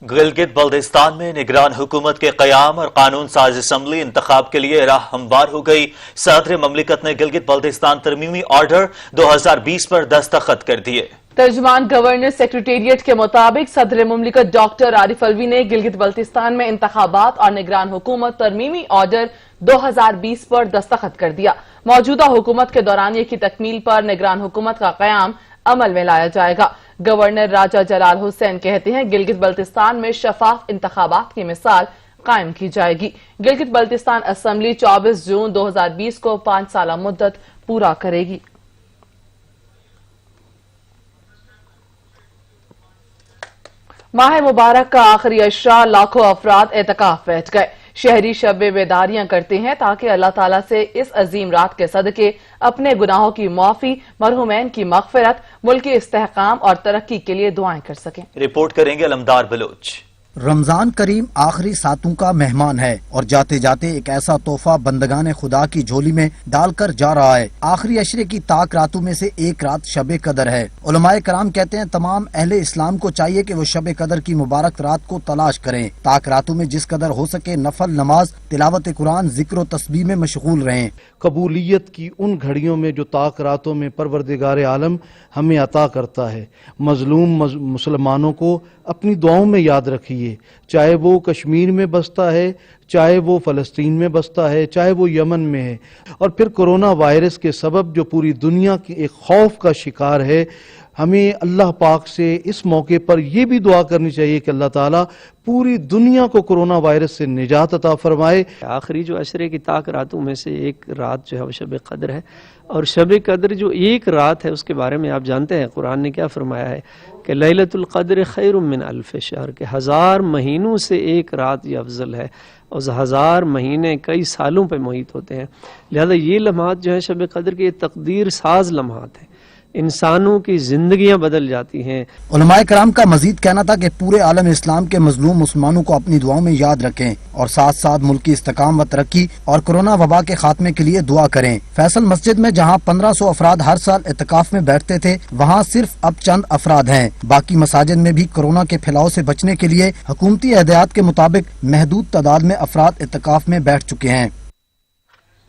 गिलगित बल्तिस्तान में निगरान हुकूमत के क़याम और कानून साज असम्बली इंतखाब के लिए राह हमवार हो गई। सदर ममलिकत ने गिलगित बल्तिस्तान तरमीमी ऑर्डर 2020 पर दस्तखत कर दिए। तर्जुमान गवर्नर सेक्रेटेरिएट के मुताबिक सदर मुमलिकत डॉक्टर आरिफ अलवी ने गिलगित बल्तिस्तान में इंतखाबात और निगरान हुकूमत तरमीमी ऑर्डर 2020 पर दस्तखत कर दिया। मौजूदा हुकूमत के दौरानिये की तकमील पर निगरान हुकूमत का क़याम अमल में लाया जाएगा। गवर्नर राजा जलाल हुसैन कहते हैं गिलगित बल्तिस्तान में शफाफ इंतखाबात की मिसाल कायम की जाएगी। गिलगित बल्तिस्तान असम्बली 24 जून 2020 को 5 साल मुद्दत पूरा करेगी। माह मुबारक का आखिरी अशरा, लाखों अफराद एतकाफ बैठ गए। शहरी शब बेदारियां करते हैं ताकि अल्लाह ताला से इस अजीम रात के सदके अपने गुनाहों की माफी, मरहुमैन की मगफिरत, मुल्क के इस्तेहकाम और तरक्की के लिए दुआएं कर सकें। रिपोर्ट करेंगे अलमदार बलोच। رمضان کریم آخری ساتوں کا مہمان ہے اور جاتے جاتے ایک ایسا تحفہ بندگان خدا کی جھولی میں ڈال کر جا رہا ہے۔ آخری عشرے کی طاق راتوں میں سے ایک رات شب قدر ہے۔ علماء کرام کہتے ہیں تمام اہل اسلام کو چاہیے کہ وہ شب قدر کی مبارک رات کو تلاش کریں۔ طاق راتوں میں جس قدر ہو سکے نفل نماز، تلاوت قرآن، ذکر و تسبیح میں مشغول رہیں۔ قبولیت کی ان گھڑیوں میں جو طاق راتوں میں پروردگار عالم ہمیں عطا کرتا ہے، مظلوم مسلمانوں کو اپنی دعاؤں میں یاد رکھیے، چاہے وہ کشمیر میں بستا ہے، چاہے وہ فلسطین میں بستا ہے، چاہے وہ یمن میں ہے، اور پھر کرونا وائرس کے سبب جو پوری دنیا کی ایک خوف کا شکار ہے، ہمیں اللہ پاک سے اس موقع پر یہ بھی دعا کرنی چاہیے کہ اللہ تعالیٰ پوری دنیا کو کرونا وائرس سے نجات عطا فرمائے۔ آخری جو عشرے کی طاق راتوں میں سے ایک رات جو ہے وہ شب قدر ہے، اور شب قدر جو ایک رات ہے اس کے بارے میں آپ جانتے ہیں قرآن نے کیا فرمایا ہے کہ لیلۃ القدر خیر من الف شہر، کہ 1000 مہینوں سے ایک رات یہ افضل ہے، اور 1000 مہینے کئی سالوں پہ محیط ہوتے ہیں۔ لہذا یہ لمحات جو ہیں شب قدر کے، یہ تقدیر ساز لمحات ہیں، انسانوں کی زندگیاں بدل جاتی ہیں۔ علماء کرام کا مزید کہنا تھا کہ پورے عالم اسلام کے مظلوم مسلمانوں کو اپنی دعاؤں میں یاد رکھیں اور ساتھ ساتھ ملک کی استحکام و ترقی اور کرونا وبا کے خاتمے کے لیے دعا کریں۔ فیصل مسجد میں جہاں 1500 افراد ہر سال اعتکاف میں بیٹھتے تھے، وہاں صرف اب چند افراد ہیں۔ باقی مساجد میں بھی کورونا کے پھیلاؤ سے بچنے کے لیے حکومتی ہدایات کے مطابق محدود تعداد میں افراد اعتکاف میں بیٹھ چکے ہیں۔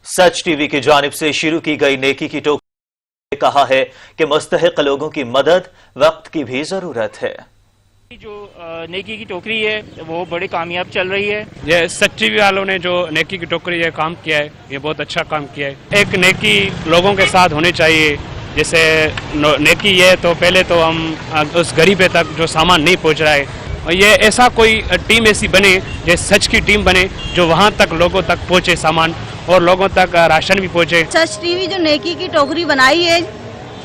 سچ ٹی وی کی جانب سے شروع کی گئی نیکی کی ٹوکری کہا ہے کہ مستحق لوگوں کی مدد وقت کی بھی ضرورت ہے۔ جو نیکی کی ٹوکری ہے وہ بڑی کامیاب چل رہی ہے۔ یہ سچ ٹی وی والوں نے جو نیکی کی ٹوکری یہ کام کیا ہے، یہ بہت اچھا کام کیا ہے۔ ایک نیکی لوگوں کے ساتھ ہونی چاہیے، جیسے نیکی ہے تو پہلے تو ہم اس غریب تک جو سامان نہیں پہنچ رہا ہے، اور یہ ایسا کوئی ٹیم ایسی بنے، یہ سچ کی ٹیم بنے جو وہاں تک لوگوں تک پہنچے سامان، اور لوگوں تک راشن بھی پہنچے۔ سچ ٹی وی جو نیکی کی ٹوکری بنائی ہے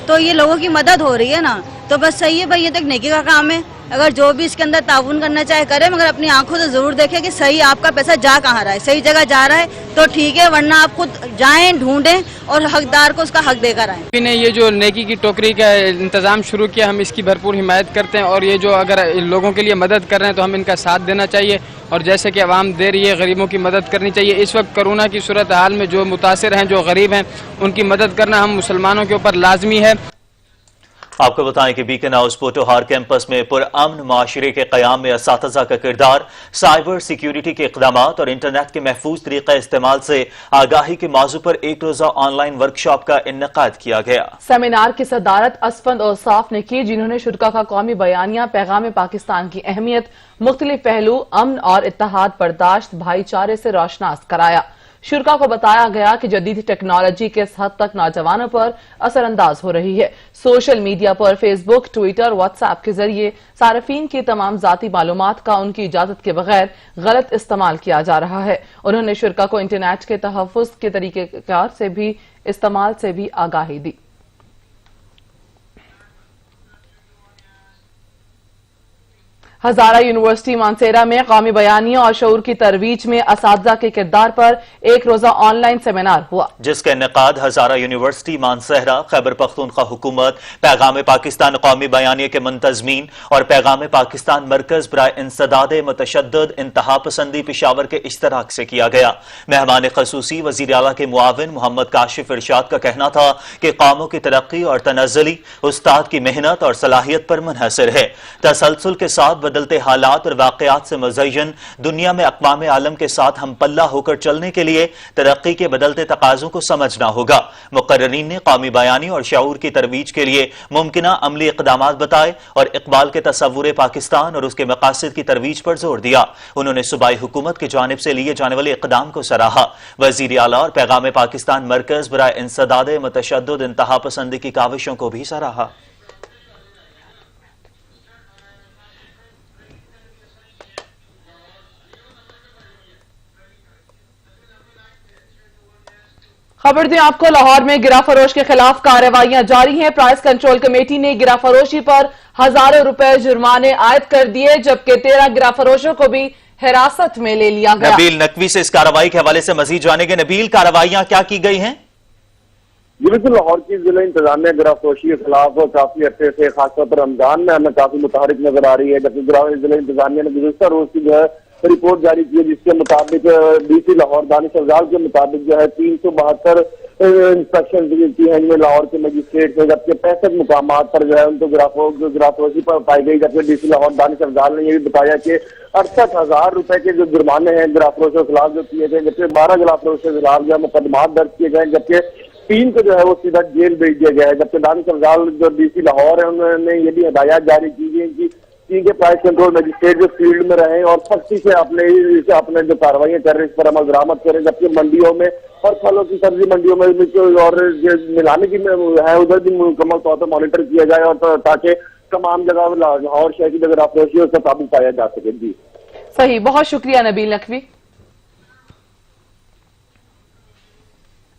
تو یہ لوگوں کی مدد ہو رہی ہے نا، تو بس صحیح ہے بھائی، یہ تو ایک نیکی کا کام ہے۔ اگر جو بھی اس کے اندر تعاون کرنا چاہے کرے، مگر اپنی آنکھوں سے ضرور دیکھے کہ صحیح آپ کا پیسہ جا کہاں رہا ہے، صحیح جگہ جا رہا ہے تو ٹھیک ہے، ورنہ آپ خود جائیں ڈھونڈیں اور حقدار کو اس کا حق دے کر آئیں۔ نے یہ جو نیکی کی ٹوکری کا انتظام شروع کیا، ہم اس کی بھرپور حمایت کرتے ہیں، اور یہ جو اگر لوگوں کے لیے مدد کر رہے ہیں تو ہم ان کا ساتھ دینا چاہیے، اور جیسے کہ عوام دے رہی ہے غریبوں کی مدد کرنی چاہیے۔ اس وقت کرونا کی صورتحال میں جو متاثر ہیں، جو غریب ہیں، ان کی مدد کرنا ہم مسلمانوں کے اوپر لازمی ہے۔ آپ کو بتائیں کہ بیکن ہاؤس پوٹوہار کیمپس میں پرامن معاشرے کے قیام میں اساتذہ کا کردار، سائبر سیکیورٹی کے اقدامات اور انٹرنیٹ کے محفوظ طریقہ استعمال سے آگاہی کے موضوع پر ایک روزہ آن لائن ورکشاپ کا انعقاد کیا گیا۔ سیمینار کی صدارت اسفند اوصاف نے کی، جنہوں نے شرکا کا قومی بیانیہ پیغام پاکستان کی اہمیت، مختلف پہلو، امن اور اتحاد، برداشت، بھائی چارے سے روشناس کرایا۔ شرکا کو بتایا گیا کہ جدید ٹیکنالوجی کس حد تک نوجوانوں پر اثر انداز ہو رہی ہے۔ سوشل میڈیا پر فیس بک، ٹویٹر، واٹس ایپ کے ذریعے صارفین کی تمام ذاتی معلومات کا ان کی اجازت کے بغیر غلط استعمال کیا جا رہا ہے۔ انہوں نے شرکا کو انٹرنیٹ کے تحفظ کے طریقہ کار سے بھی استعمال سے بھی آگاہی دی۔ ہزارہ یونیورسٹی مانسیرا میں قومی بیانیہ اور شعور کی ترویج میں اساتذہ کے کردار پر ایک روزہ آن لائن سیمینار ہوا، جس کا انعقاد ہزارہ یونیورسٹی مانسہرہ، خیبر پختونخوا حکومت، پیغام پاکستان قومی بیانیہ کے منتظمین اور پیغام پاکستان مرکز برائے انسداد متشدد انتہا پسندی پشاور کے اشتراک سے کیا گیا۔ مہمان خصوصی وزیر اعلیٰ کے معاون محمد کاشف ارشاد کا کہنا تھا کہ قوموں کی ترقی اور تنزلی استاد کی محنت اور صلاحیت پر منحصر ہے۔ تسلسل کے ساتھ بدلتے حالات اور واقعات سے مزین دنیا میں اقوام عالم کے ساتھ ہم پلہ ہو کر چلنے کے لیے ترقی کے بدلتے تقاضوں کو سمجھنا ہوگا۔ مقررین نے قومی بیانی اور شعور کی ترویج کے لیے ممکنہ عملی اقدامات بتائے اور اقبال کے تصور پاکستان اور اس کے مقاصد کی ترویج پر زور دیا۔ انہوں نے صوبائی حکومت کی جانب سے لیے جانے والے اقدام کو سراہا۔ وزیر اعلیٰ اور پیغام پاکستان مرکز برائے انسداد متشدد انتہا پسندی کی کاوشوں کو بھی سراہا۔ خبر دیں آپ کو، لاہور میں گرا فروش کے خلاف کارروائیاں جاری ہیں۔ پرائس کنٹرول کمیٹی نے گرا فروشی پر ہزاروں روپے جرمانے عائد کر دیے، جبکہ 13 گرا فروشوں کو بھی حراست میں لے لیا گیا۔ نبیل نقوی سے اس کارروائی کے حوالے سے مزید جانیں گے۔ نبیل، کارروائیاں کیا کی گئی ہیں؟ जी बिल्कुल, लाहौर की जिला इंतजामिया गिरफ्तारी के खिलाफ काफी अरसे से खासतौर पर रमजान में हमें काफी मुतहरिक नजर आ रही है। जबकि जिला इंतजामिया ने गुज़श्ता रोज की जो है रिपोर्ट जारी की है, जिसके मुताबिक डीसी लाहौर दानिश अफजाल के मुताबिक जो है 372 इंस्पेक्शन की है इनमें लाहौर के मजिस्ट्रेट से, जबकि 65 मुकामात पर जो है उनको गिरफ्तारी पर पाई गई। जबकि डीसी लाहौर दानिश अफजाल ने यह भी बताया कि 68,000 रुपए के जो जुर्माने हैं गिरफ्तारियों के खिलाफ जो किए गए, जबकि 12 गिरफ्तारियों के खिलाफ जो है मुकदमात दर्ज किए गए, जबकि 3 को जो है वो सीधा जेल भेज दिया गया है। जबकि दानिश अफजाल जो डीसी लाहौर है उन्होंने ये भी हिदायत जारी की गई कि के प्राइस कंट्रोल मजिस्ट्रेट जो फील्ड में रहें और सख्ती से अपने जो कार्रवाइयां कर रहे हैं इस पर अमल दरामद करें। जबकि मंडियों में और फलों की सब्जी मंडियों में और मिलाने की है उधर भी मुकम्मल तौर पर मॉनिटर किया जाए और ताकि तमाम जगह लाहौर शहर की जगह आफरोशी और उसका काबू पाया जा सके। जी सही, बहुत शुक्रिया नबील नकवी।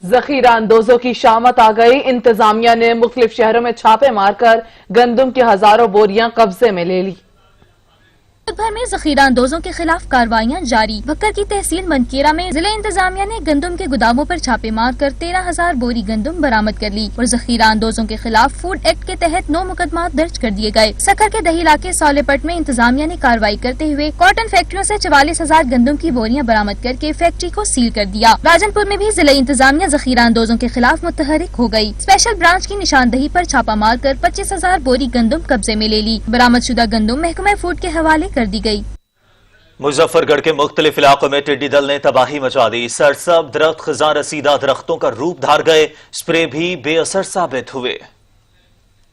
जखीरा अंदोजों की शामत आ गई। इंतजामिया ने मुख्तलिफ शहरों में छापे मारकर गंदम की हजारों बोरियां कब्जे में ले ली। भर में जखीरा अंदोजों के खिलाफ कार्रवाइयां जारी। बकर की तहसील मनकेरा में जिला इंतजामिया ने गंदम के गोदामों पर छापे मार कर 13,000 बोरी गंदम बरामद कर ली और जखीरा अंदोजों के खिलाफ फूड एक्ट के तहत 9 मुकदमात दर्ज कर दिए गए। सकर के दही इलाके सौलेपट में इंतजामिया ने कार्रवाई करते हुए कॉटन फैक्ट्रियों से 44,000 गंदम की बोरियां बरामद करके फैक्ट्री को सील कर दिया। राजनपुर में भी जिला इंतजामिया जखीरा अंदोजों के खिलाफ मुतहरिक हो गयी। स्पेशल ब्रांच की निशानदही पर छापा मार कर 25,000 बोरी गंदम कब्जे में ले ली। बरामद शुदा गंदम महकमा फूड के हवाले कर दी गयी। मुजफ्फरगढ़ के मुख्तलिफ इलाकों में टिड्डी दल ने तबाही मचा दी। सरसब दरख्त खिजां रसीदा दरख्तों का रूप धार गए, स्प्रे भी बेअसर साबित हुए।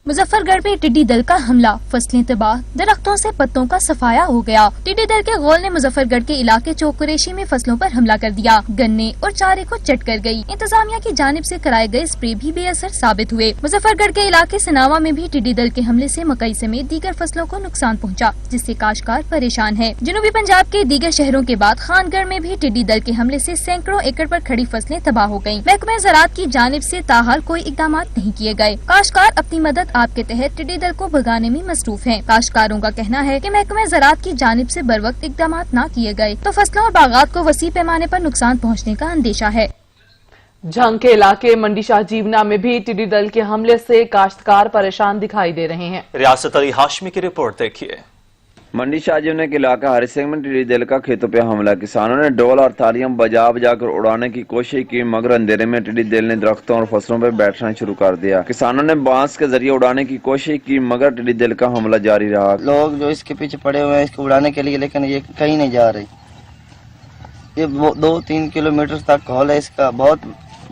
मुजफ्फरगढ़ में टिड्डी दल का हमला, फसलें तबाह, दरख्तों से पत्तों का सफाया हो गया। टिड्डी दल के गोल ने मुजफ्फरगढ़ के इलाके चौक कुरैशी में फसलों पर हमला कर दिया, गन्ने और चारे को चट कर गई। इंतजामिया की जानिब से कराए गए स्प्रे भी बेअसर साबित हुए। मुजफ्फरगढ़ के इलाके सनावा में भी टिड्डी दल के हमले से मकई समेत दीगर फसलों को नुकसान पहुँचा, जिससे काश्तकार परेशान है। जनूबी पंजाब के दीगर शहरों के बाद खानगढ़ में भी टिड्डी दल के हमले से सैकड़ों एकड़ पर खड़ी फसलें तबाह हो गयी। महकमे ज़राअत की जानिब से ताहाल कोई इकदाम नहीं किए गए। काश्तकार अपनी मदद आप के तहत टिड्डी दल को भगाने में मसरूफ हैं। काश्तकारों का कहना है कि महकमे ज़राअत की जानिब से बर वक्त इकदाम न किए गए तो फसलों और बागात को वसी पैमाने पर नुकसान पहुँचने का अंदेशा है। झंग के इलाके मंडी शाह जीवना में भी टिड्डी दल के हमले से काश्तकार परेशान दिखाई दे रहे हैं। रियासत अली हाशमी की रिपोर्ट देखिए। मंडी शाहजीवना के इलाका हरी सिंह में टिड्डी दल का खेतों पे हमला। किसानों ने डोल और थालियां बजा बजा कर उड़ाने की कोशिश की, मगर अंधेरे में टिड्डी दल ने दरख्तों और फसलों पर बैठना शुरू कर दिया। किसानों ने बांस के जरिए उड़ाने की कोशिश की, मगर टिड्डी दल का हमला जारी रहा। लोग जो इसके पीछे पड़े हुए हैं इसको उड़ाने के लिए, लेकिन ये कहीं नहीं जा रही। ये 2-3 किलोमीटर तक हॉल है इसका, बहुत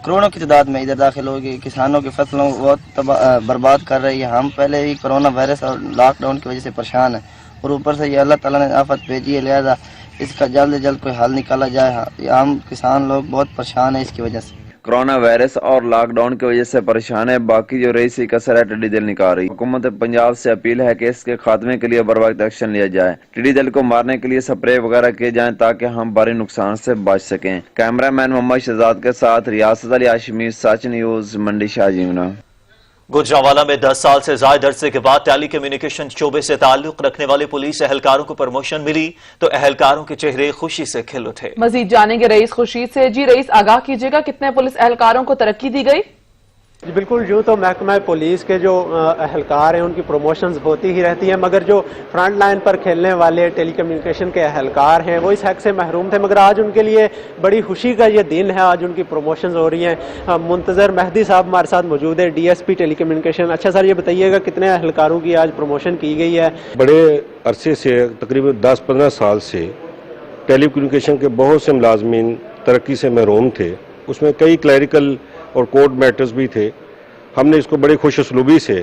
करोड़ों की तादाद में इधर दाखिल होगी। किसानों की फसलों को बहुत बर्बाद कर रही है। हम पहले ही कोरोना वायरस और लॉकडाउन की वजह से परेशान है और ऊपर से ये अल्लाह ताला ने आफत भेजी है, लिहाजा इसका जल्द से जल्द कोई हल निकाला जाए। हम किसान लोग बहुत परेशान है इसकी वजह से। कोरोना वायरस और लॉकडाउन की वजह से परेशान है, बाकी जो रही सी कसर है टिड्डी दल निकाल रही। हुकूमत पंजाब से अपील है कि इसके खात्मे के लिए बर वक्त एक्शन लिया जाए। टिड्डी दल को मारने के लिए स्प्रे वगैरह किए जाएं ताकि हम भारी नुकसान से बच सकें। कैमरामैन मोहम्मद शहजाद के साथ रियासत अली हाशमी, सच न्यूज, मंडी शाहजीवना। गुजरांवाला में 10 साल से ज्यादा अरसे के बाद टेली कम्युनिकेशन शोबे से ताल्लुक रखने वाले पुलिस एहलकारों को प्रमोशन मिली तो एहलकारों के चेहरे खुशी से खिल उठे। मजीद जानेंगे रईस खुर्शीद से। जी रईस, आगाह कीजिएगा, कितने पुलिस एहलकारों को तरक्की दी गई? जी बिल्कुल, यूँ तो महकमा पुलिस के जो एहलकार हैं उनकी प्रमोशंस होती ही रहती हैं, मगर जो फ्रंट लाइन पर खेलने वाले टेली कम्युनिकेशन के एहलकार हैं वो इस हक से महरूम थे। मगर आज उनके लिए बड़ी खुशी का ये दिन है, आज उनकी प्रमोशंस हो रही हैं। मुंतजर मेहदी साहब हमारे साथ मौजूद है, DSP टेली कम्युनिकेशन। अच्छा सर, ये बताइएगा कितने एहलकारों की आज प्रमोशन की गई है? बड़े अरसे से तकरीबन 10-15 साल से टेली कम्युनिकेशन के बहुत से मुलाजमीन तरक्की से महरूम थे, उसमें कई क्लैरिकल और कोर्ट मैटर्स भी थे। हमने इसको बड़े खुश उसलूबी से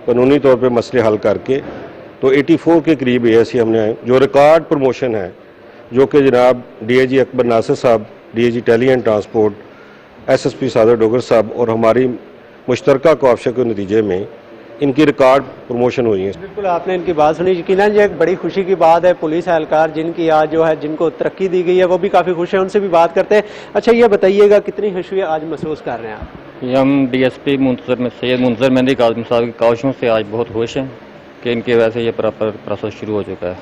कानूनी तौर पे मसले हल करके तो 84 के करीब ऐसी हमने जो रिकॉर्ड प्रमोशन है, जो कि जनाब DIG Akbar Nasir sahab, DIG tele and transport, SSP Sadar Dogar साहब और हमारी मुश्तरका कोऑप्शन के नतीजे में इनकी रिकॉर्ड प्रमोशन हुई है। बिल्कुल, आपने इनकी बात सुनी। यकीनन ये एक बड़ी खुशी की बात है। पुलिस एहलकार जिनकी आज जो है जिनको तरक्की दी गई है वो भी काफ़ी खुश है, उनसे भी बात करते हैं। अच्छा, ये बताइएगा कितनी खुशी आज महसूस कर रहे हैं आप? हम DSP सैयद मुंतजर मेहदी काज़मी साहब की काविशों से आज बहुत खुश हैं कि इनकी वजह से ये प्रोसेस शुरू हो चुका है।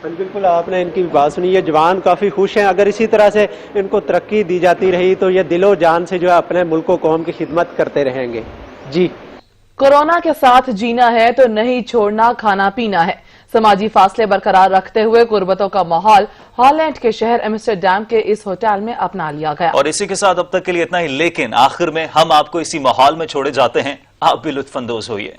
बिल्कुल आपने इनकी बात सुनी, ये जवान काफ़ी खुश हैं। अगर इसी तरह से इनको तरक्की दी जाती रही तो ये दिलो जान से जो है अपने मुल्क व कौम की खिदमत करते रहेंगे। जी, कोरोना के साथ जीना है तो नहीं छोड़ना खाना पीना है। समाजी फासले बरकरार रखते हुए गुर्बतों का माहौल हॉलैंड के शहर एम्स्टरडैम के इस होटल में अपना लिया गया। और इसी के साथ अब तक के लिए इतना ही, लेकिन आखिर में हम आपको इसी माहौल में छोड़े जाते हैं। आप भी लुत्फानंदोज होइए।